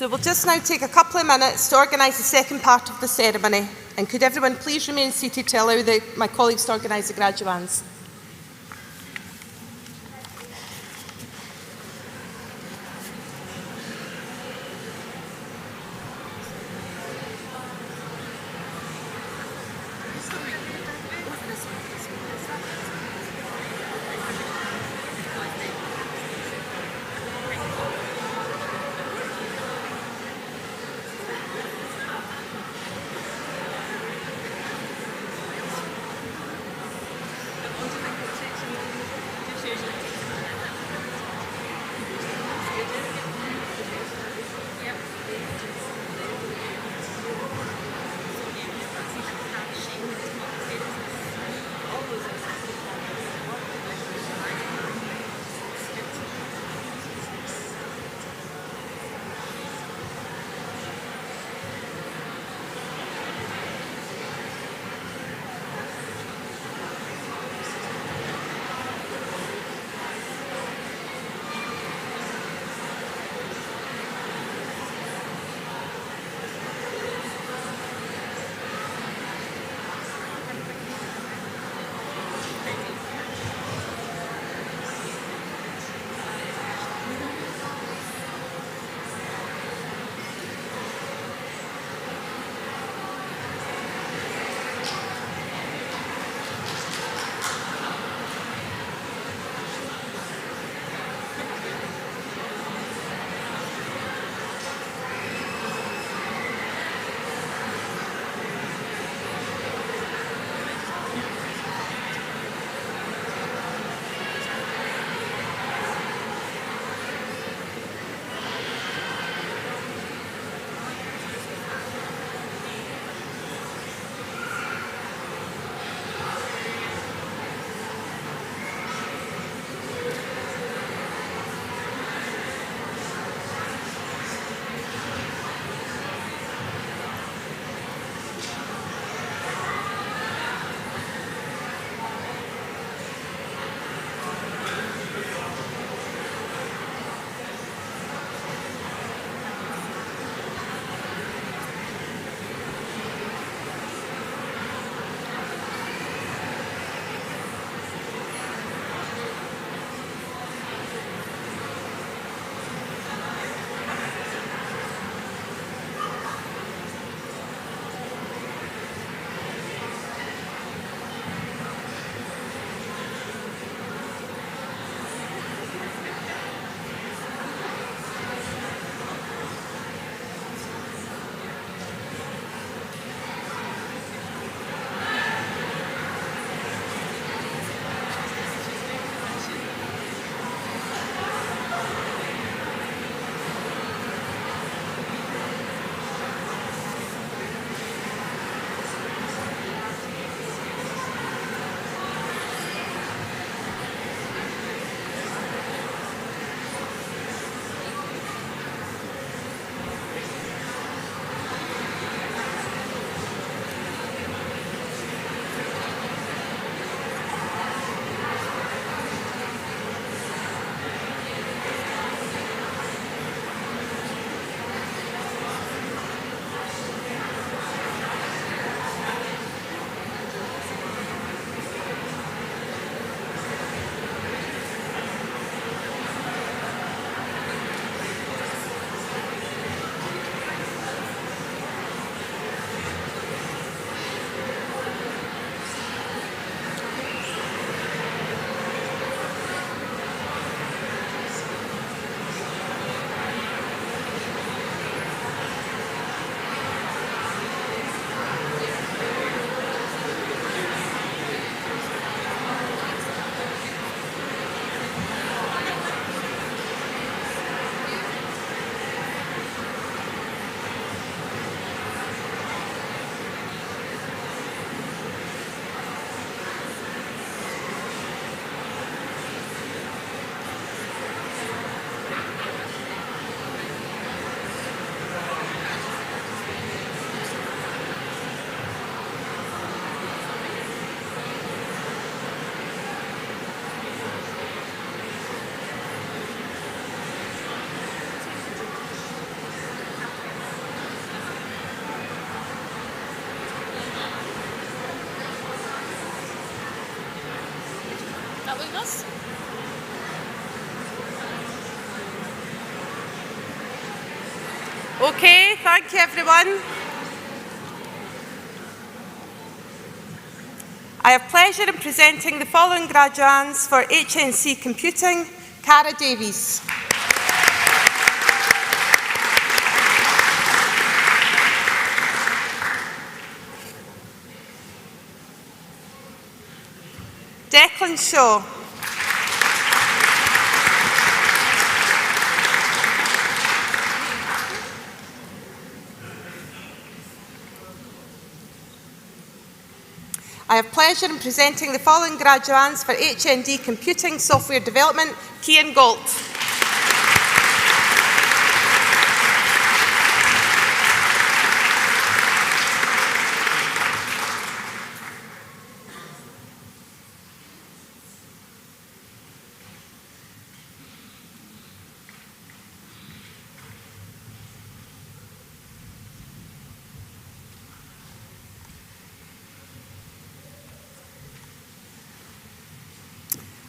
So we'll just now take a couple of minutes to organise the second part of the ceremony. And could everyone please remain seated to allow my colleagues to organise the graduates. Okay, thank you everyone. I have pleasure in presenting the following graduates for HNC Computing. Cara Davies. Declan Shaw. I have pleasure in presenting the following graduates for HND Computing Software Development. Cian Galt.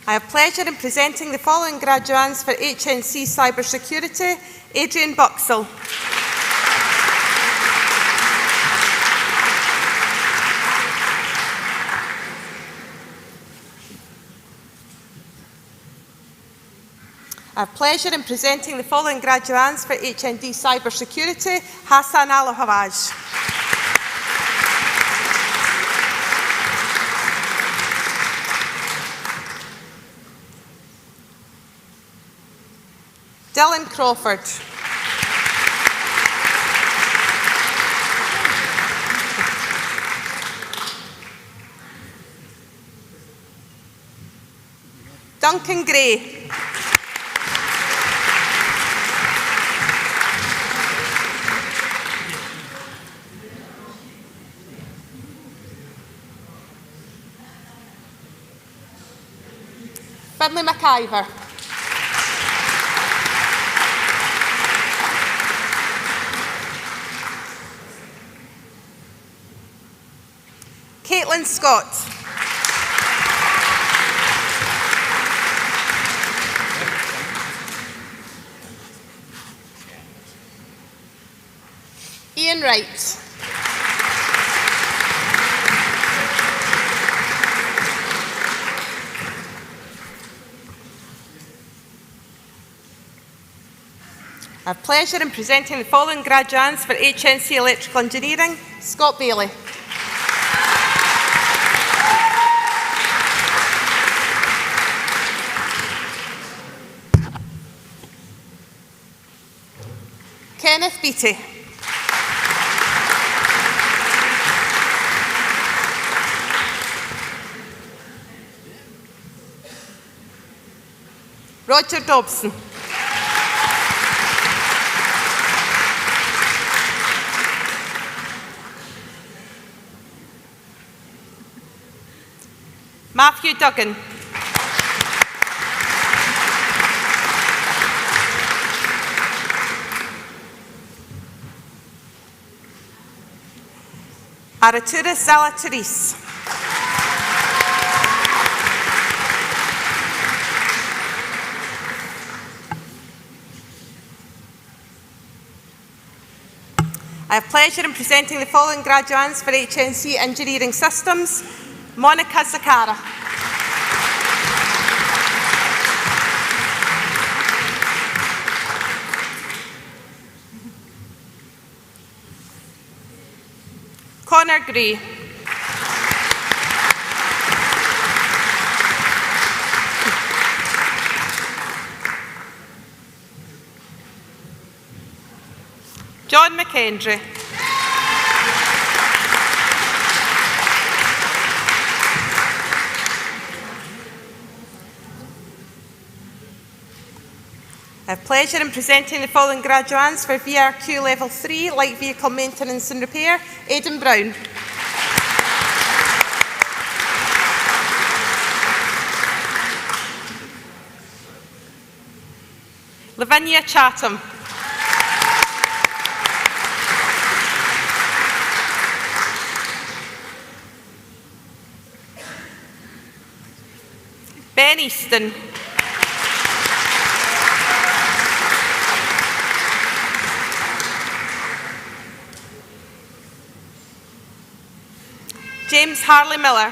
I have pleasure in presenting the following graduates for HNC Cybersecurity. Adrian Buxell. I have pleasure in presenting the following graduates for HND Cybersecurity. Hassan Al-Hawaj. Dylan Crawford. Duncan Gray. Finlay McIver. Caitlin Scott. Ian Wright. I have pleasure in presenting the following graduates for HNC Electrical Engineering. Scott Bailey. Kenneth Beattie. Roger Dobson. Matthew Duggan. Araturis Zalaturis. I have pleasure in presenting the following graduates for HNC Engineering Systems. Monica Zakara. Connor Gray. John McKendry. I have pleasure in presenting the following graduates for VRQ Level 3, Light Vehicle Maintenance and Repair. Aidan Brown. Lavinia Chatham. Ben Easton. James Harley Miller.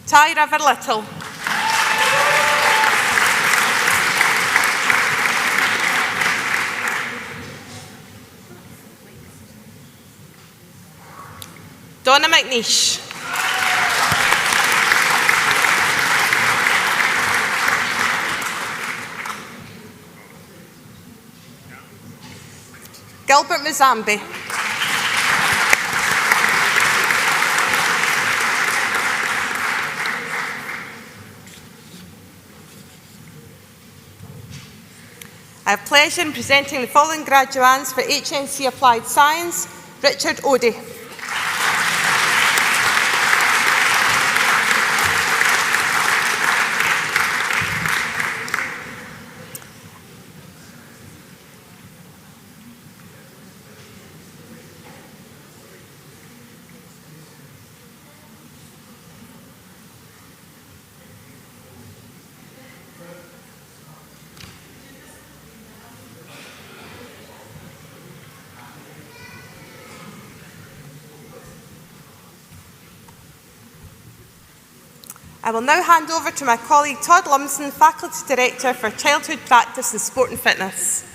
Ty River Little. Donna McNeish. Gilbert Muzambi. I have pleasure in presenting the following graduands for HNC Applied Science: Richard Odey. I will now hand over to my colleague Todd Lumsden, Faculty Director for Childhood Practice and Sport and Fitness.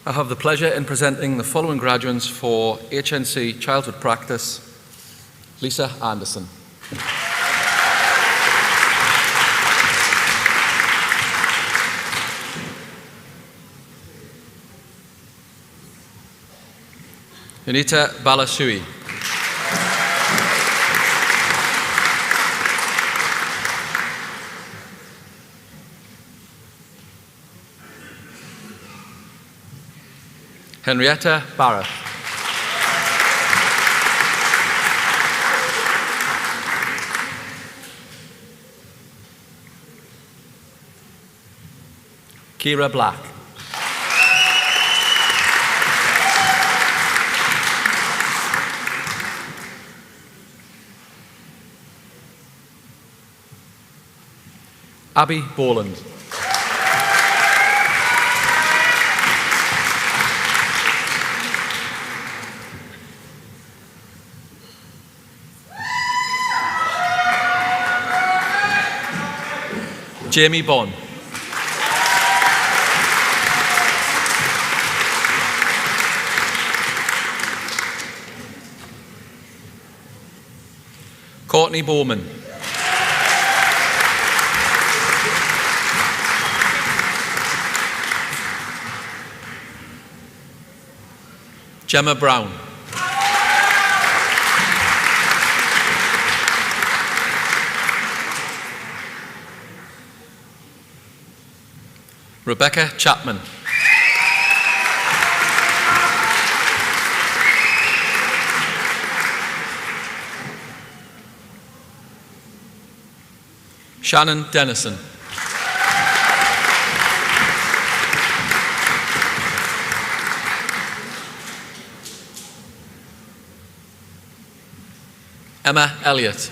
I have the pleasure in presenting the following graduates for HNC Childhood Practice: Lisa Anderson. Unita Balasui. Henrietta Barrett. Kira Black. Abby Borland. Jamie Bond. Courtney Bowman. Gemma Brown. Rebecca Chapman. Shannon Dennison. Emma Elliott.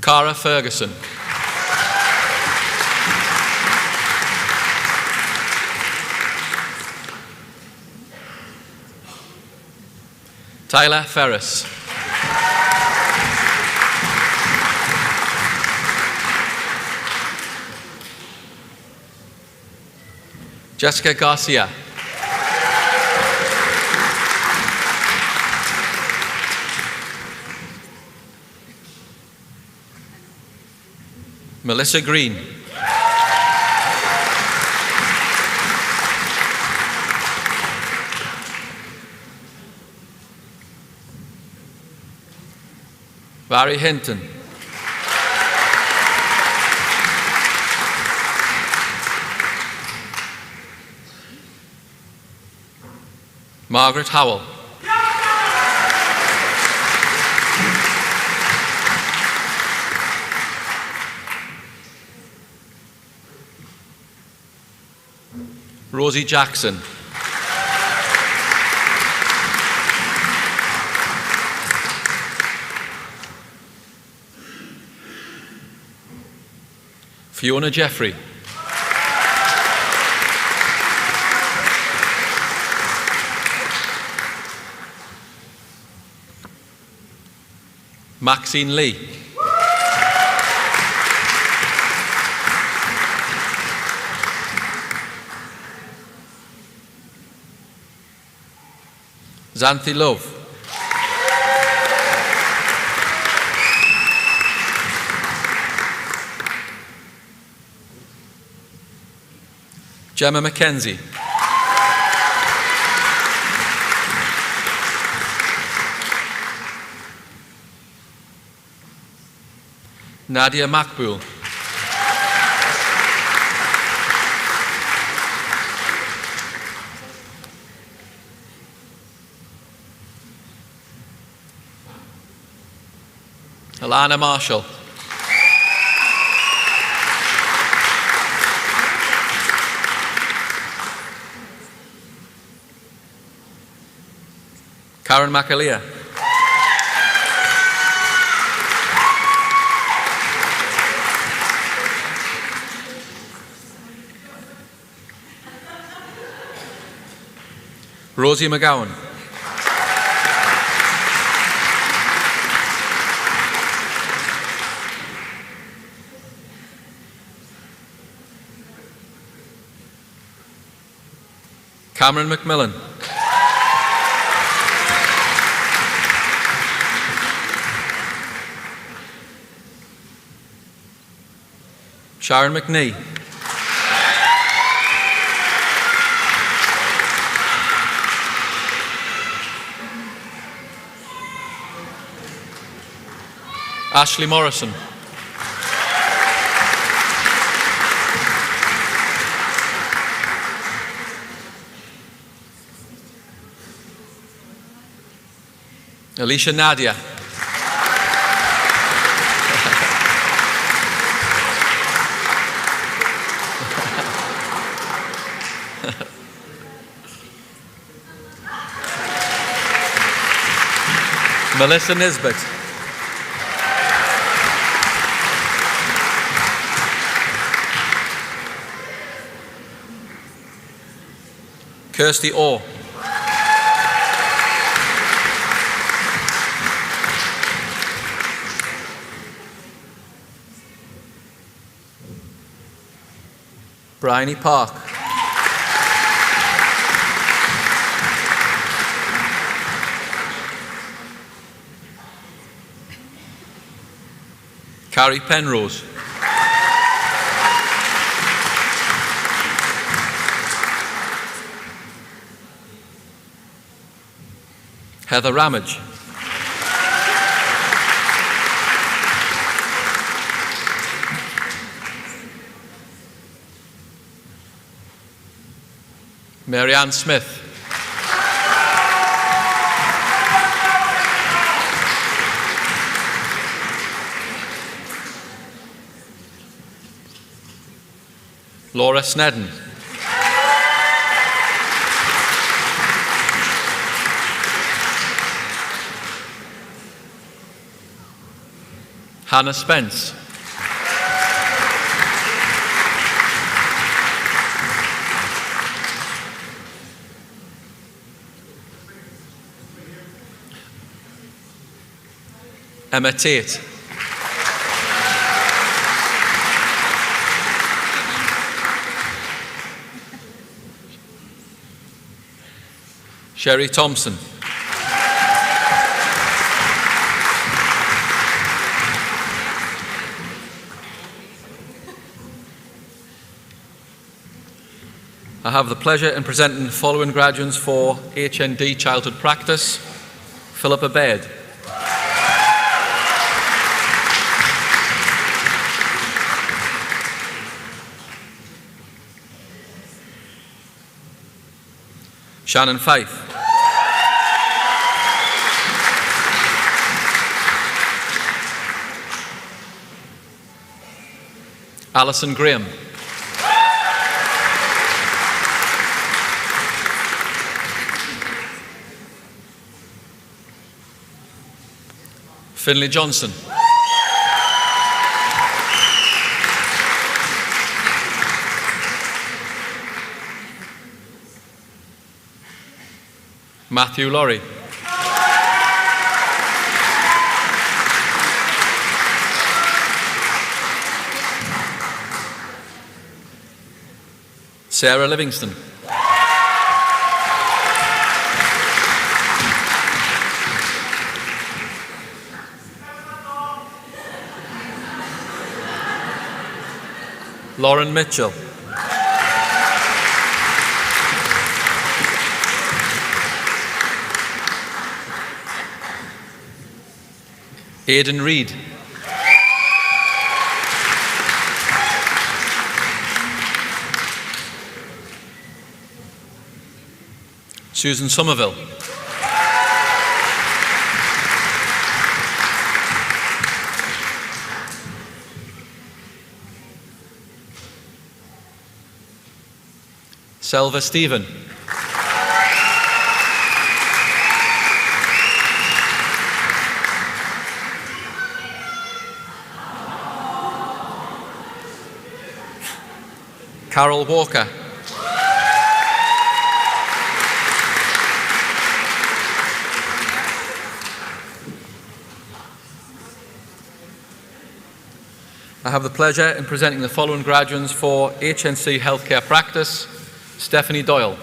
Cara Ferguson. Tyler Ferris. Jessica Garcia. Melissa Green. Barry Hinton. Margaret Howell. Rosie Jackson. Fiona Jeffrey. Maxine Lee. Xanthi Love. Gemma Mackenzie. Nadia Makbul. Alana Marshall. Karen McAleer. Rosie McGowan. Cameron McMillan. Sharon McNee. Ashley Morrison. Alicia Nadia. Melissa Nisbet. Kirsty Orr. Bryony Park. Carrie Penrose. Heather Ramage. Marianne Smith. Laura Snedden. Hannah Spence. Emma Tate. Sherry Thompson. I have the pleasure in presenting the following graduates for HND Childhood Practice. Philippa Baird. Shannon Fife. Alison Graham. Finlay Johnson. Matthew Laurie. Sarah Livingston. Lauren Mitchell. Aidan Reid. Susan Somerville. Selva Stephen. Carol Walker. I have the pleasure in presenting the following graduates for HNC Healthcare Practice. Stephanie Doyle.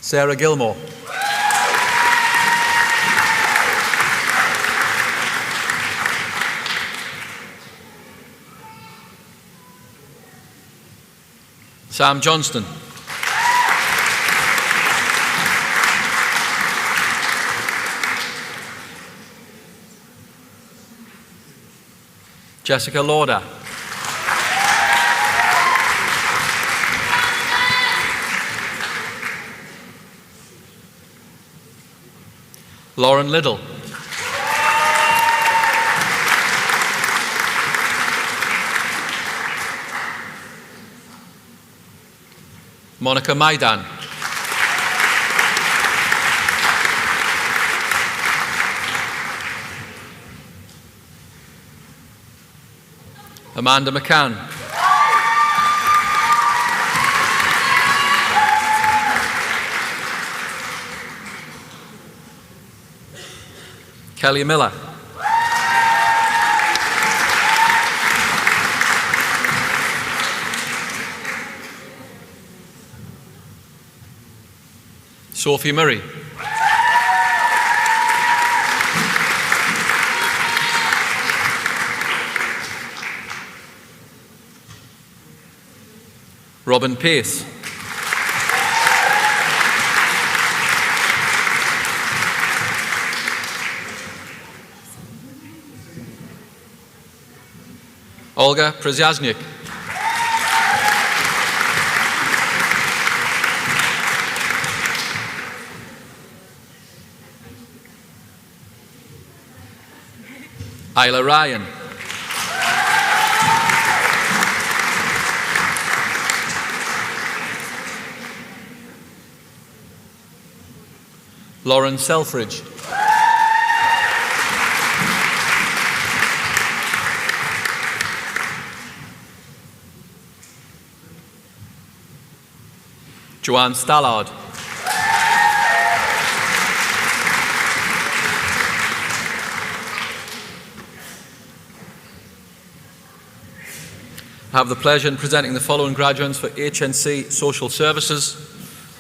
Sarah Gilmore. Sam Johnston. Jessica Lauder. Lauren Liddell. Monica Maidan. Amanda McCann. Kelly Miller. Sophie Murray. Robin Pace. Olga Przyaśnik. Isla Ryan. Lauren Selfridge. Joanne Stallard. I have the pleasure in presenting the following graduates for HNC Social Services.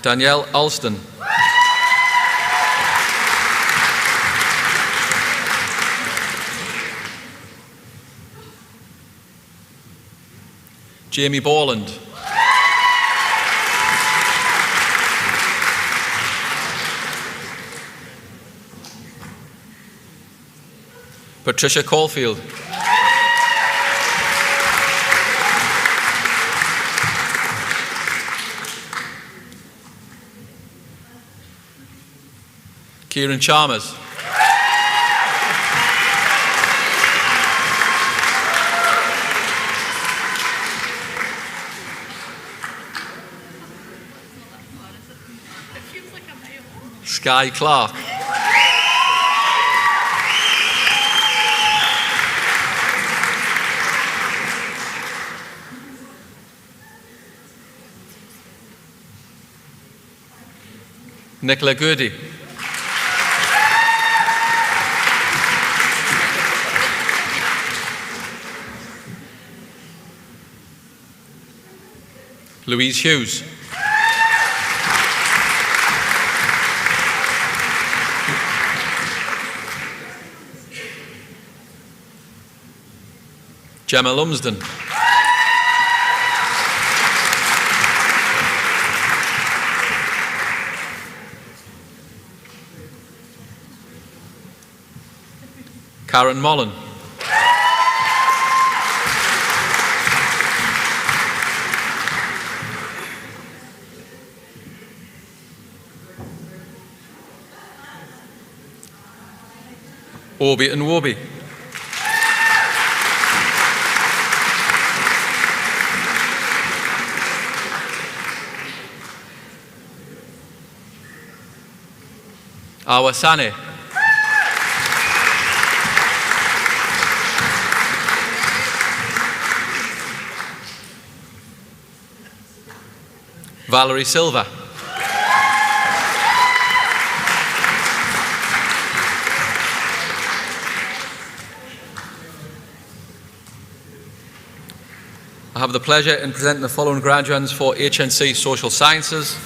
Danielle Alston. Jamie Borland. Patricia Caulfield. Kieran Chalmers. Sky Clark. Nicola Goody. Louise Hughes. Gemma Lumsden. Karen Mullen. Obi and Wobi. Awasane. Valerie Silva. I have the pleasure in presenting the following graduates for HNC Social Sciences.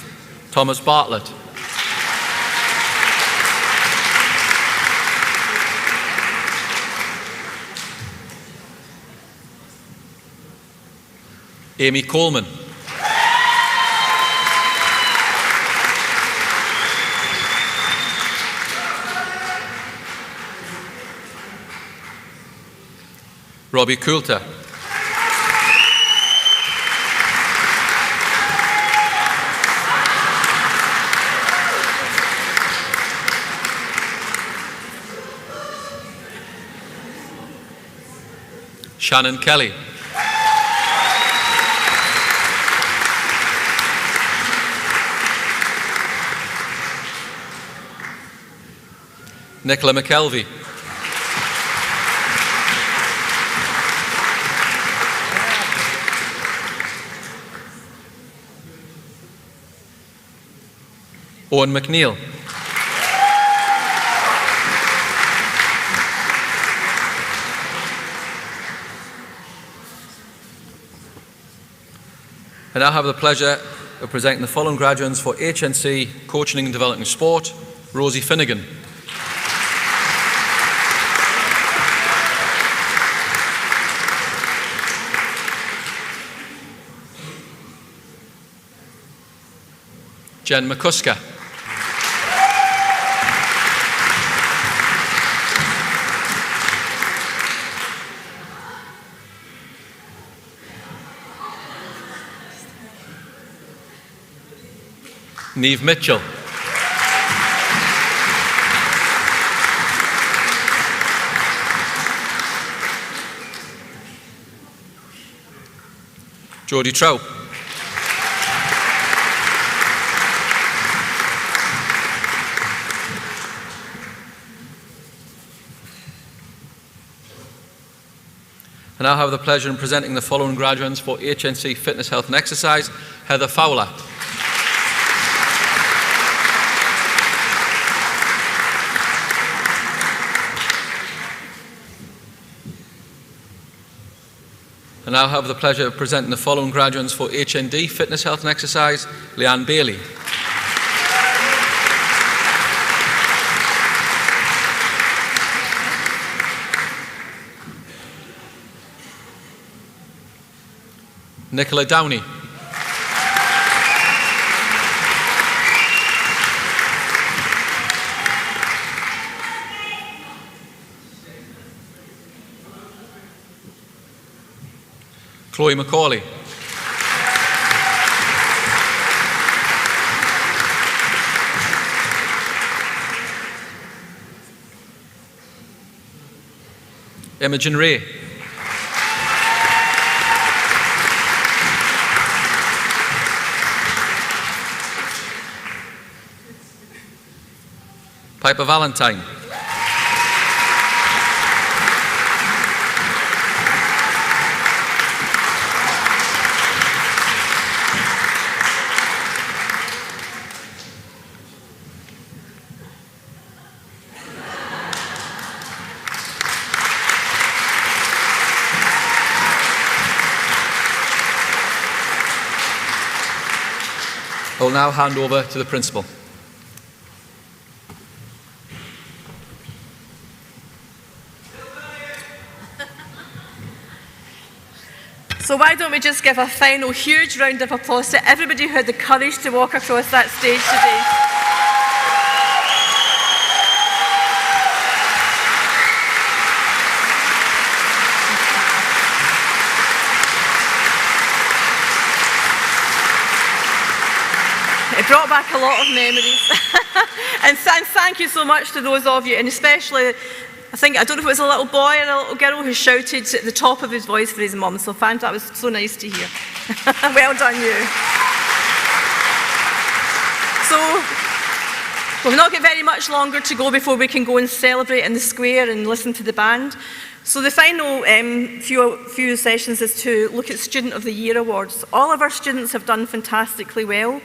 Thomas Bartlett. Amy Coleman. Robbie Coulter. Shannon Kelly. Nicola McKelvey. Owen McNeil. I now have the pleasure of presenting the following graduates for HNC Coaching and Developing Sport. Rosie Finnegan. Jen McCusker. Neve Mitchell. Jodie Trout. I now have the pleasure in presenting the following graduates for HNC Fitness, Health and Exercise. Heather Fowler. I now have the pleasure of presenting the following graduates for HND Fitness, Health and Exercise. Leanne Bailey. Nicola Downey. Chloe McCauley. Imogen Ray. Piper Valentine. I will now hand over to the Principal. So why don't we just give a final huge round of applause to everybody who had the courage to walk across that stage today. It brought back a lot of memories. and thank you so much to those of you, and especially, I don't know if it was a little boy or a little girl who shouted at the top of his voice for his mum. So that was so nice to hear. Well done, you. So we've not got very much longer to go before we can go and celebrate in the square and listen to the band. So the final few sessions is to look at Student of the Year awards. All of our students have done fantastically well,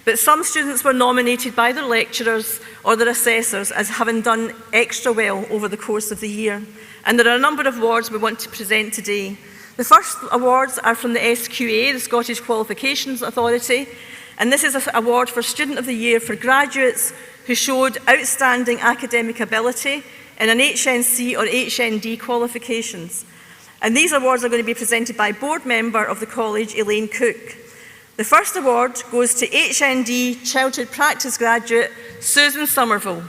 but some students were nominated by their lecturers or their assessors as having done extra well over the course of the year. And there are a number of awards we want to present today. The first awards are from the SQA, the Scottish Qualifications Authority, and this is an award for Student of the Year for graduates who showed outstanding academic ability in an HNC or HND qualifications. And these awards are going to be presented by board member of the college, Elaine Cook. The first award goes to HND Childhood Practice graduate, Susan Somerville.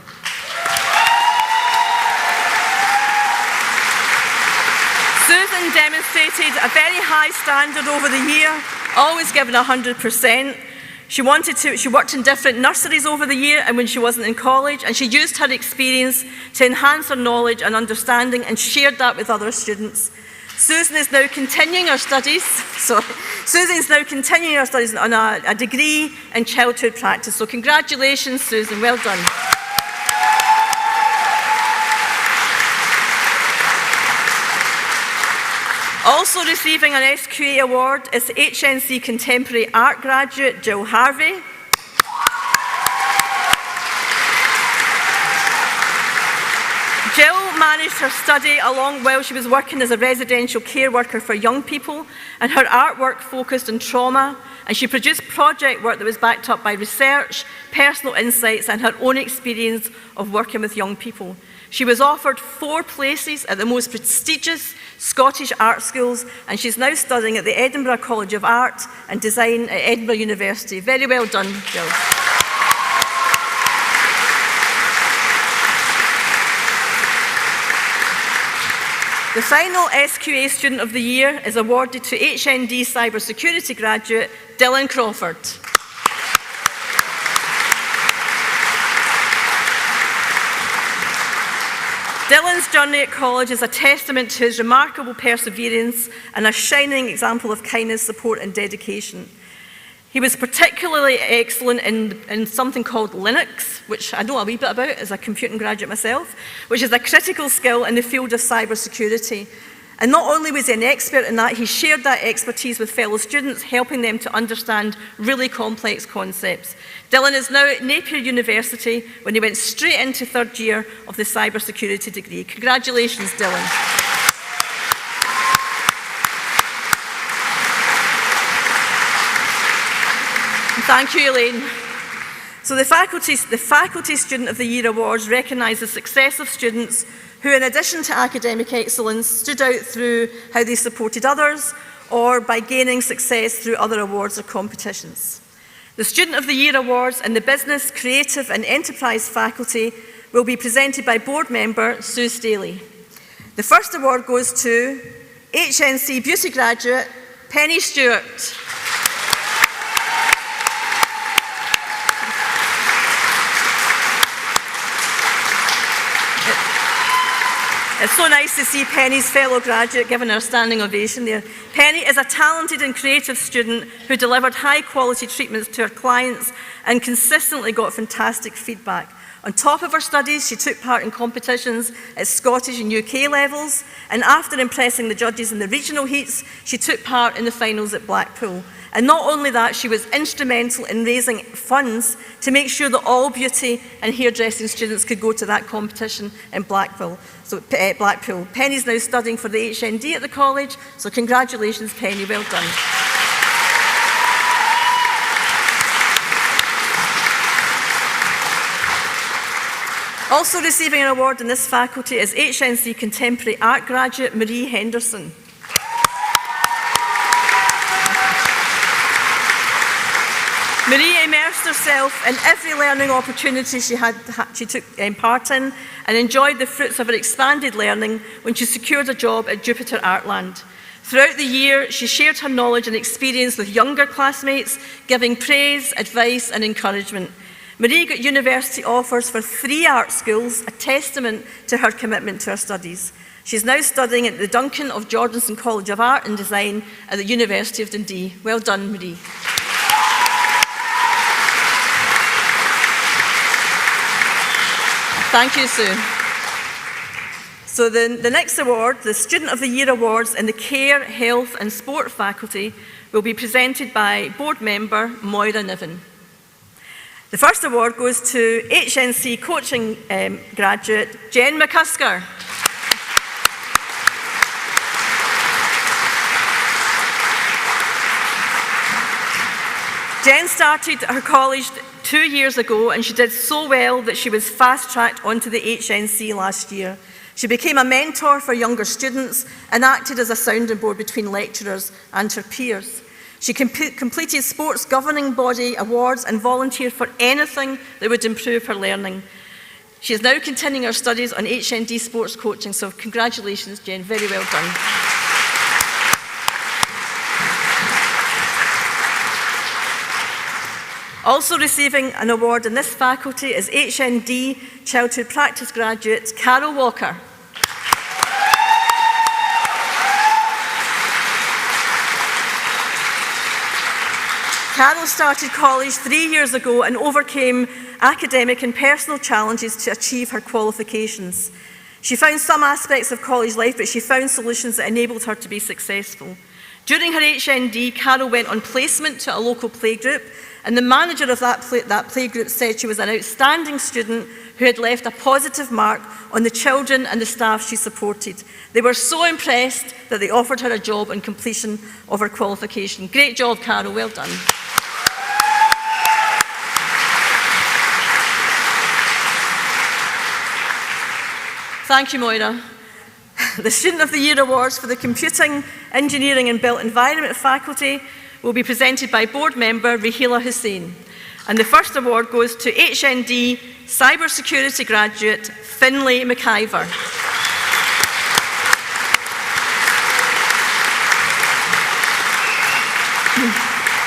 Susan demonstrated a very high standard over the year, always given 100%. She worked in different nurseries over the year and when she wasn't in college, and she used her experience to enhance her knowledge and understanding and shared that with other students. Susan is now continuing her studies. Susan's now continuing her studies on a degree in childhood practice. So congratulations, Susan. Well done. Also receiving an SQA award is HNC Contemporary Art graduate Jill Harvey. Jill managed her study along while she was working as a residential care worker for young people, and her artwork focused on trauma, and she produced project work that was backed up by research, personal insights, and her own experience of working with young people. She was offered 4 places at the most prestigious Scottish art schools, and she's now studying at the Edinburgh College of Art and Design at Edinburgh University. Very well done, Jill. The final SQA Student of the Year is awarded to HND Cybersecurity graduate Dylan Crawford. Dylan's journey at college is a testament to his remarkable perseverance and a shining example of kindness, support and dedication. He was particularly excellent in something called Linux, which I know a wee bit about as a computing graduate myself, which is a critical skill in the field of cybersecurity. And not only was he an expert in that, he shared that expertise with fellow students, helping them to understand really complex concepts. Dylan is now at Napier University when he went straight into 3rd year of the cybersecurity degree. Congratulations, Dylan. Thank you, Elaine. So the Faculty Student of the Year Awards recognise the success of students who, in addition to academic excellence, stood out through how they supported others or by gaining success through other awards or competitions. The Student of the Year Awards in the Business, Creative and Enterprise faculty will be presented by board member Sue Staley. The first award goes to HNC Beauty graduate Penny Stewart. It's so nice to see Penny's fellow graduate giving her a standing ovation there. Penny is a talented and creative student who delivered high quality treatments to her clients and consistently got fantastic feedback. On top of her studies, she took part in competitions at Scottish and UK levels, and after impressing the judges in the regional heats, she took part in the finals at Blackpool. And not only that, she was instrumental in raising funds to make sure that all beauty and hairdressing students could go to that competition in Blackpool. Penny's now studying for the HND at the college, so congratulations, Penny, well done. Also receiving an award in this faculty is HNC Contemporary Art graduate Marie Henderson. Marie immersed herself in every learning opportunity she took part in and enjoyed the fruits of her expanded learning when she secured a job at Jupiter Artland. Throughout the year, she shared her knowledge and experience with younger classmates, giving praise, advice and encouragement. Marie got university offers for 3 art schools, a testament to her commitment to her studies. She's now studying at the Duncan of Jordanson College of Art and Design at the University of Dundee. Well done, Marie. Thank you, Sue. So the next award, the Student of the Year Awards in the Care, Health and Sport faculty, will be presented by board member Moira Niven. The first award goes to HNC coaching graduate Jen McCusker. Jen started her college 2 years ago, and she did so well that she was fast-tracked onto the HNC last year. She became a mentor for younger students and acted as a sounding board between lecturers and her peers. She completed sports governing body awards and volunteered for anything that would improve her learning. She is now continuing her studies on HND sports coaching, so congratulations, Jen, very well done. Also receiving an award in this faculty is HND Childhood Practice graduate Carol Walker. Carol started college 3 years ago and overcame academic and personal challenges to achieve her qualifications. She found some aspects of college life, but she found solutions that enabled her to be successful. During her HND, Carol went on placement to a local playgroup, and the manager of that playgroup said she was an outstanding student who had left a positive mark on the children and the staff she supported. They were so impressed that they offered her a job on completion of her qualification. Great job, Carol, well done. Thank you, Moira. The Student of the Year Awards for the Computing, Engineering and Built Environment faculty will be presented by board member Rahila Hussain. And the first award goes to HND Cybersecurity graduate Finlay McIver.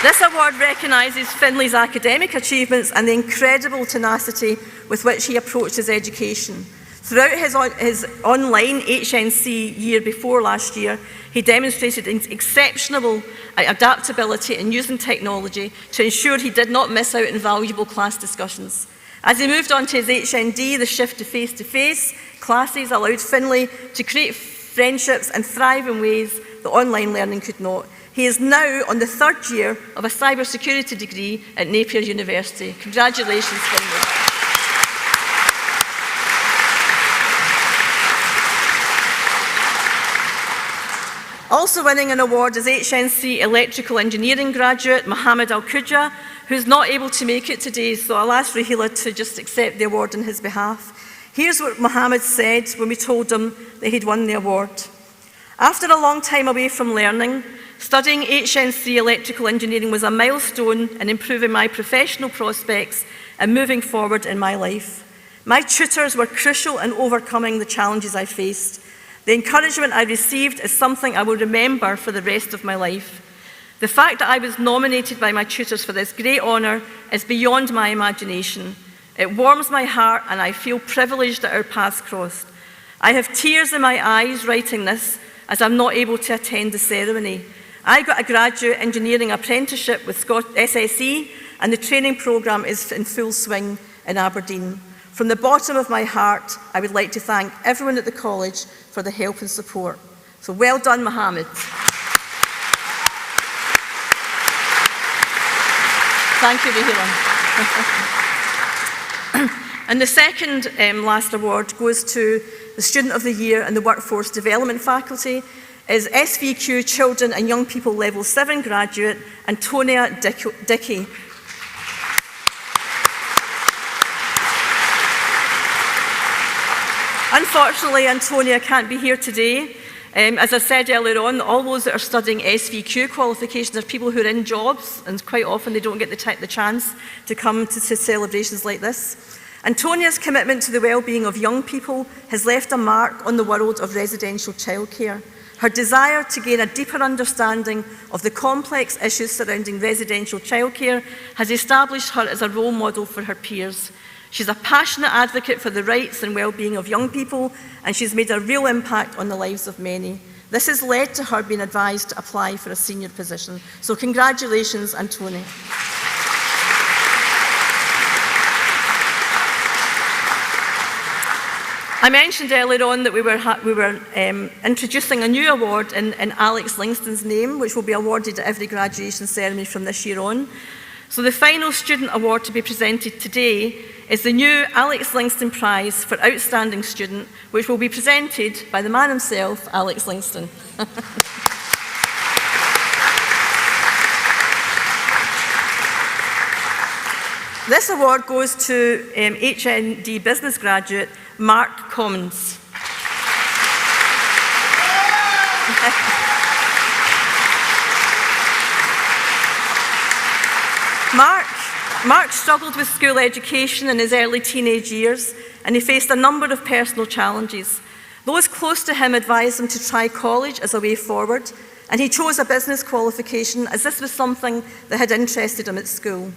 This award recognises Finlay's academic achievements and the incredible tenacity with which he approached his education. Throughout his online HNC year before last year, he demonstrated exceptional adaptability in using technology to ensure he did not miss out on valuable class discussions. As he moved on to his HND, the shift to face-to-face classes allowed Finlay to create friendships and thrive in ways that online learning could not. He is now on the 3rd year of a cybersecurity degree at Napier University. Congratulations, Finlay. Also winning an award is HNC Electrical Engineering graduate Mohammed Al-Qudja, who's not able to make it today, so I'll ask Rahila to just accept the award on his behalf. Here's what Mohammed said when we told him that he'd won the award. After a long time away from learning, studying HNC Electrical Engineering was a milestone in improving my professional prospects and moving forward in my life. My tutors were crucial in overcoming the challenges I faced. The encouragement I received is something I will remember for the rest of my life. The fact that I was nominated by my tutors for this great honour is beyond my imagination. It warms my heart and I feel privileged that our paths crossed. I have tears in my eyes writing this as I'm not able to attend the ceremony. I got a graduate engineering apprenticeship with SSE and the training programme is in full swing in Aberdeen. From the bottom of my heart, I would like to thank everyone at the college for the help and support. So well done, Mohammed. Thank you, Rahila. And the second last award goes to the Student of the Year in the Workforce Development Faculty is SVQ Children and Young People Level 7 graduate Antonia Dickey. Unfortunately, Antonia can't be here today. As I said earlier on, all those that are studying SVQ qualifications are people who are in jobs, and quite often they don't get the chance to come to celebrations like this. Antonia's commitment to the well-being of young people has left a mark on the world of residential childcare. Her desire to gain a deeper understanding of the complex issues surrounding residential childcare has established her as a role model for her peers. She's a passionate advocate for the rights and well-being of young people, and she's made a real impact on the lives of many. This has led to her being advised to apply for a senior position. So congratulations, Antonia. I mentioned earlier on that we were introducing a new award in Alex Lingston's name, which will be awarded at every graduation ceremony from this year on. So the final student award to be presented today is the new Alex Lingston Prize for Outstanding Student, which will be presented by the man himself, Alex Lingston. This award goes to HND business graduate Mark Commons. Mark struggled with school education in his early teenage years, and he faced a number of personal challenges. Those close to him advised him to try college as a way forward, and he chose a business qualification as this was something that had interested him at school.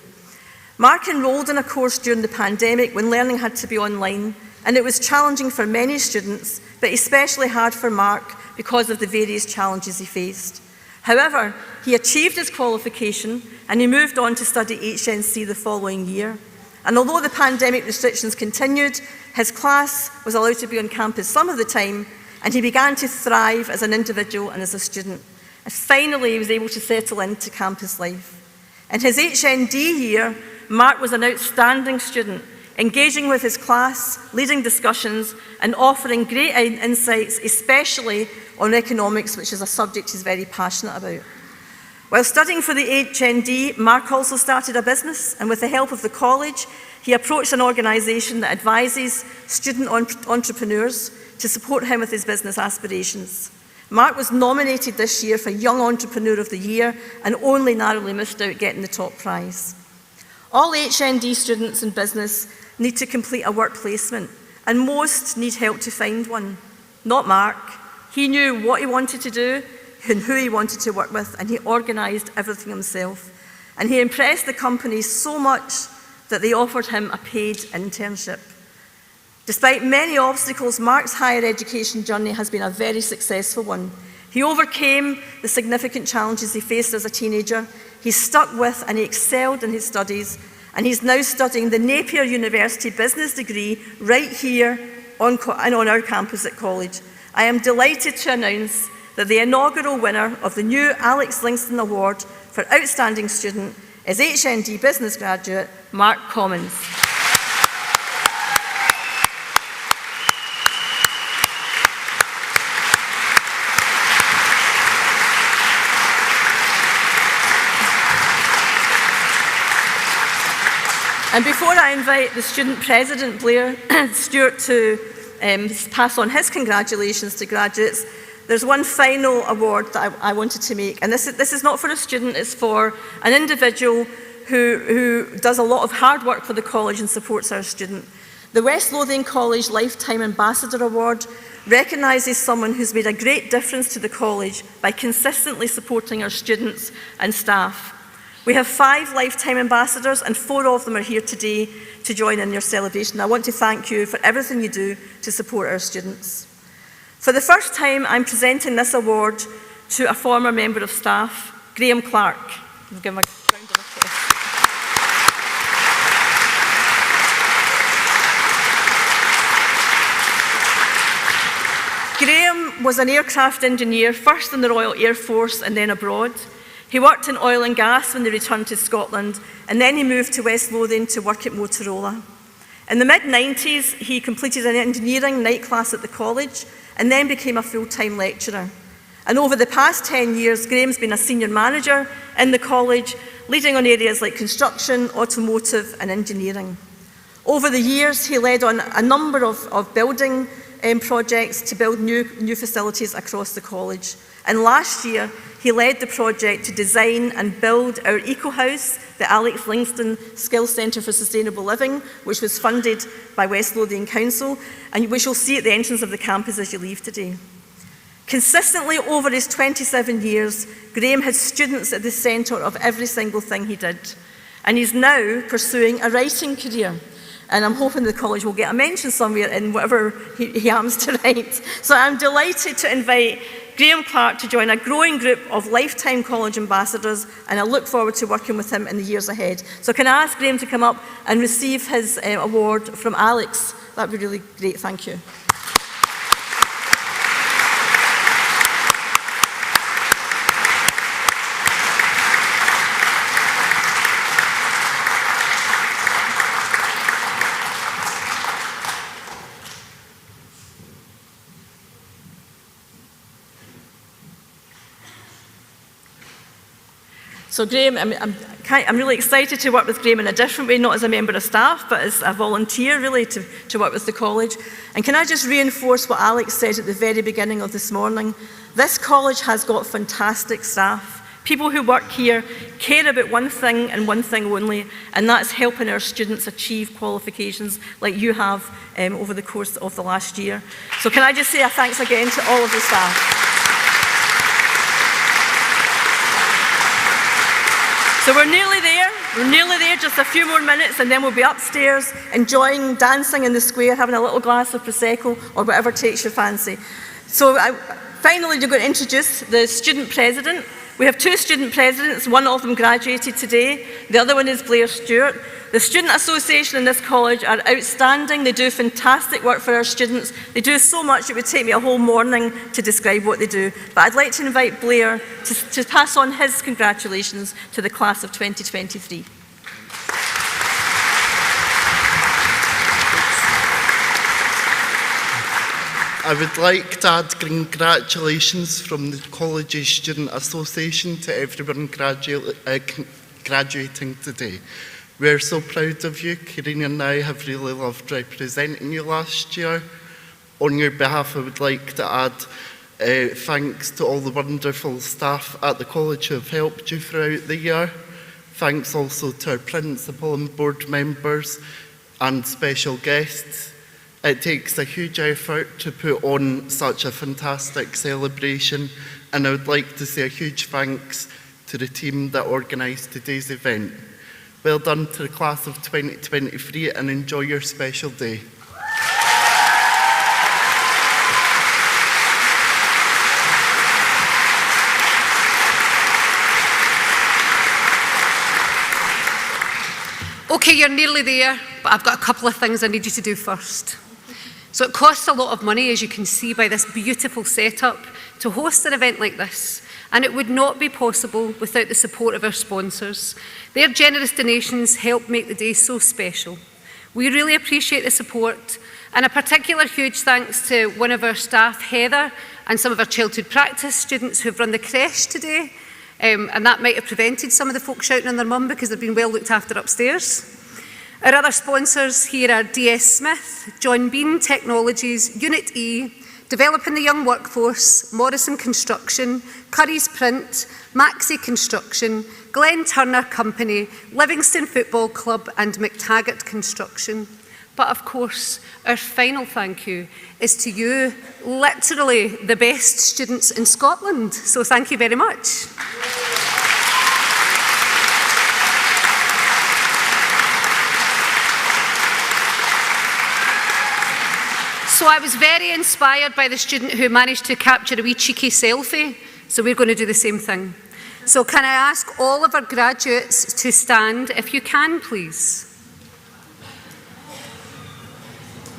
Mark enrolled in a course during the pandemic when learning had to be online, and it was challenging for many students, but especially hard for Mark because of the various challenges he faced. However, he achieved his qualification and he moved on to study HNC the following year. And although the pandemic restrictions continued, his class was allowed to be on campus some of the time, and he began to thrive as an individual and as a student. And finally, he was able to settle into campus life. In his HND year, Mark was an outstanding student, engaging with his class, leading discussions, and offering great insights, especially on economics, which is a subject he's very passionate about. While studying for the HND, Mark also started a business, and with the help of the college, he approached an organisation that advises student entrepreneurs to support him with his business aspirations. Mark was nominated this year for Young Entrepreneur of the Year and only narrowly missed out getting the top prize. All HND students in business need to complete a work placement, and most need help to find one. Not Mark. He knew what he wanted to do and who he wanted to work with, and he organised everything himself. And he impressed the company so much that they offered him a paid internship. Despite many obstacles, Mark's higher education journey has been a very successful one. He overcame the significant challenges he faced as a teenager. He stuck with and he excelled in his studies, and he's now studying the Napier University Business degree right here on our campus at college. I am delighted to announce that the inaugural winner of the new Alex Lingston Award for Outstanding Student is HND Business graduate Mark Commons. And before I invite the student president, Blair Stewart, to pass on his congratulations to graduates, there's one final award that I wanted to make. And this is not for a student, it's for an individual who does a lot of hard work for the college and supports our student. The West Lothian College Lifetime Ambassador Award recognises someone who's made a great difference to the college by consistently supporting our students and staff. We have 5 Lifetime Ambassadors, and 4 of them are here today to join in your celebration. I want to thank you for everything you do to support our students. For the first time, I'm presenting this award to a former member of staff, Graham Clark. I'll give him a round of applause. Graham was an aircraft engineer, first in the Royal Air Force and then abroad. He worked in oil and gas when he returned to Scotland, and then he moved to West Lothian to work at Motorola. In the mid-90s, he completed an engineering night class at the college and then became a full-time lecturer. And over the past 10 years, Graham's been a senior manager in the college, leading on areas like construction, automotive and engineering. Over the years, he led on a number of building projects to build new facilities across the college. And last year, he led the project to design and build our eco-house, the Alex Lingston Skills Centre for Sustainable Living, which was funded by West Lothian Council, and which you'll see at the entrance of the campus as you leave today. Consistently over his 27 years, Graham had students at the centre of every single thing he did. And he's now pursuing a writing career. And I'm hoping the college will get a mention somewhere in whatever he happens to write. So I'm delighted to invite Graham Clark to join a growing group of lifetime college ambassadors, and I look forward to working with him in the years ahead. So can I ask Graham to come up and receive his award from Alex? That would be really great, thank you. So Graham, I'm really excited to work with Graham in a different way, not as a member of staff, but as a volunteer really to work with the college. And can I just reinforce what Alex said at the very beginning of this morning? This college has got fantastic staff. People who work here care about one thing and one thing only, and that's helping our students achieve qualifications like you have over the course of the last year. So can I just say a thanks again to all of the staff. So we're nearly there, just a few more minutes and then we'll be upstairs enjoying dancing in the square, having a little glass of Prosecco or whatever takes your fancy. So finally, you're going to introduce the student president. We have two student presidents, one of them graduated today, the other one is Blair Stewart. The Student Association in this college are outstanding, they do fantastic work for our students, they do so much it would take me a whole morning to describe what they do. But I'd like to invite Blair to pass on his congratulations to the class of 2023. I would like to add congratulations from the college's Student Association to everyone graduating today. We're so proud of you. Karina and I have really loved representing you last year. On your behalf, I would like to add thanks to all the wonderful staff at the college who have helped you throughout the year. Thanks also to our principal and board members and special guests. It takes a huge effort to put on such a fantastic celebration, and I would like to say a huge thanks to the team that organised today's event. Well done to the class of 2023 and enjoy your special day. Okay, you're nearly there, but I've got a couple of things I need you to do first. So it costs a lot of money, as you can see by this beautiful setup, to host an event like this. And it would not be possible without the support of our sponsors. Their generous donations help make the day so special. We really appreciate the support, and a particular huge thanks to one of our staff, Heather, and some of our childhood practice students who've run the creche today. And that might have prevented some of the folks shouting on their mum because they've been well looked after upstairs. Our other sponsors here are DS Smith, John Bean Technologies, Unit E, Developing the Young Workforce, Morrison Construction, Curry's Print, Maxi Construction, Glen Turner Company, Livingston Football Club and McTaggart Construction. But of course, our final thank you is to you, literally the best students in Scotland. So thank you very much. So I was very inspired by the student who managed to capture a wee cheeky selfie. So we're going to do the same thing. So can I ask all of our graduates to stand, if you can, please?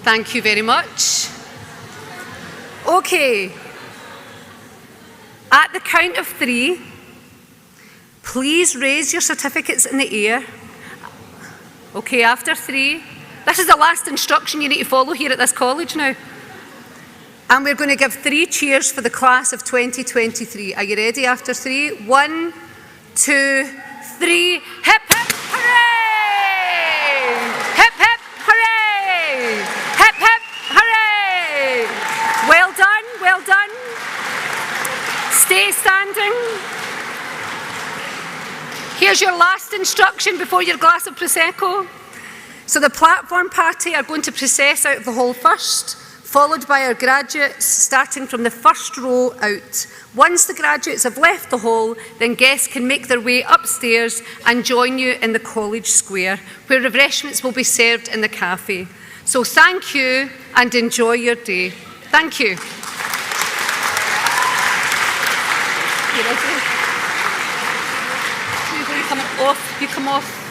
Thank you very much. Okay. At the count of 3, please raise your certificates in the air. Okay, after 3. This is the last instruction you need to follow here at this college now. And we're going to give 3 cheers for the class of 2023. Are you ready after 3? 1, 2, 3. Hip, hip, hooray! Hip, hip, hooray! Hip, hip, hooray! Well done, well done. Stay standing. Here's your last instruction before your glass of Prosecco. So the platform party are going to process out of the hall first, followed by our graduates, starting from the first row out. Once the graduates have left the hall, then guests can make their way upstairs and join you in the college square, where refreshments will be served in the cafe. So thank you and enjoy your day. Thank you. You ready? You come off. You come off.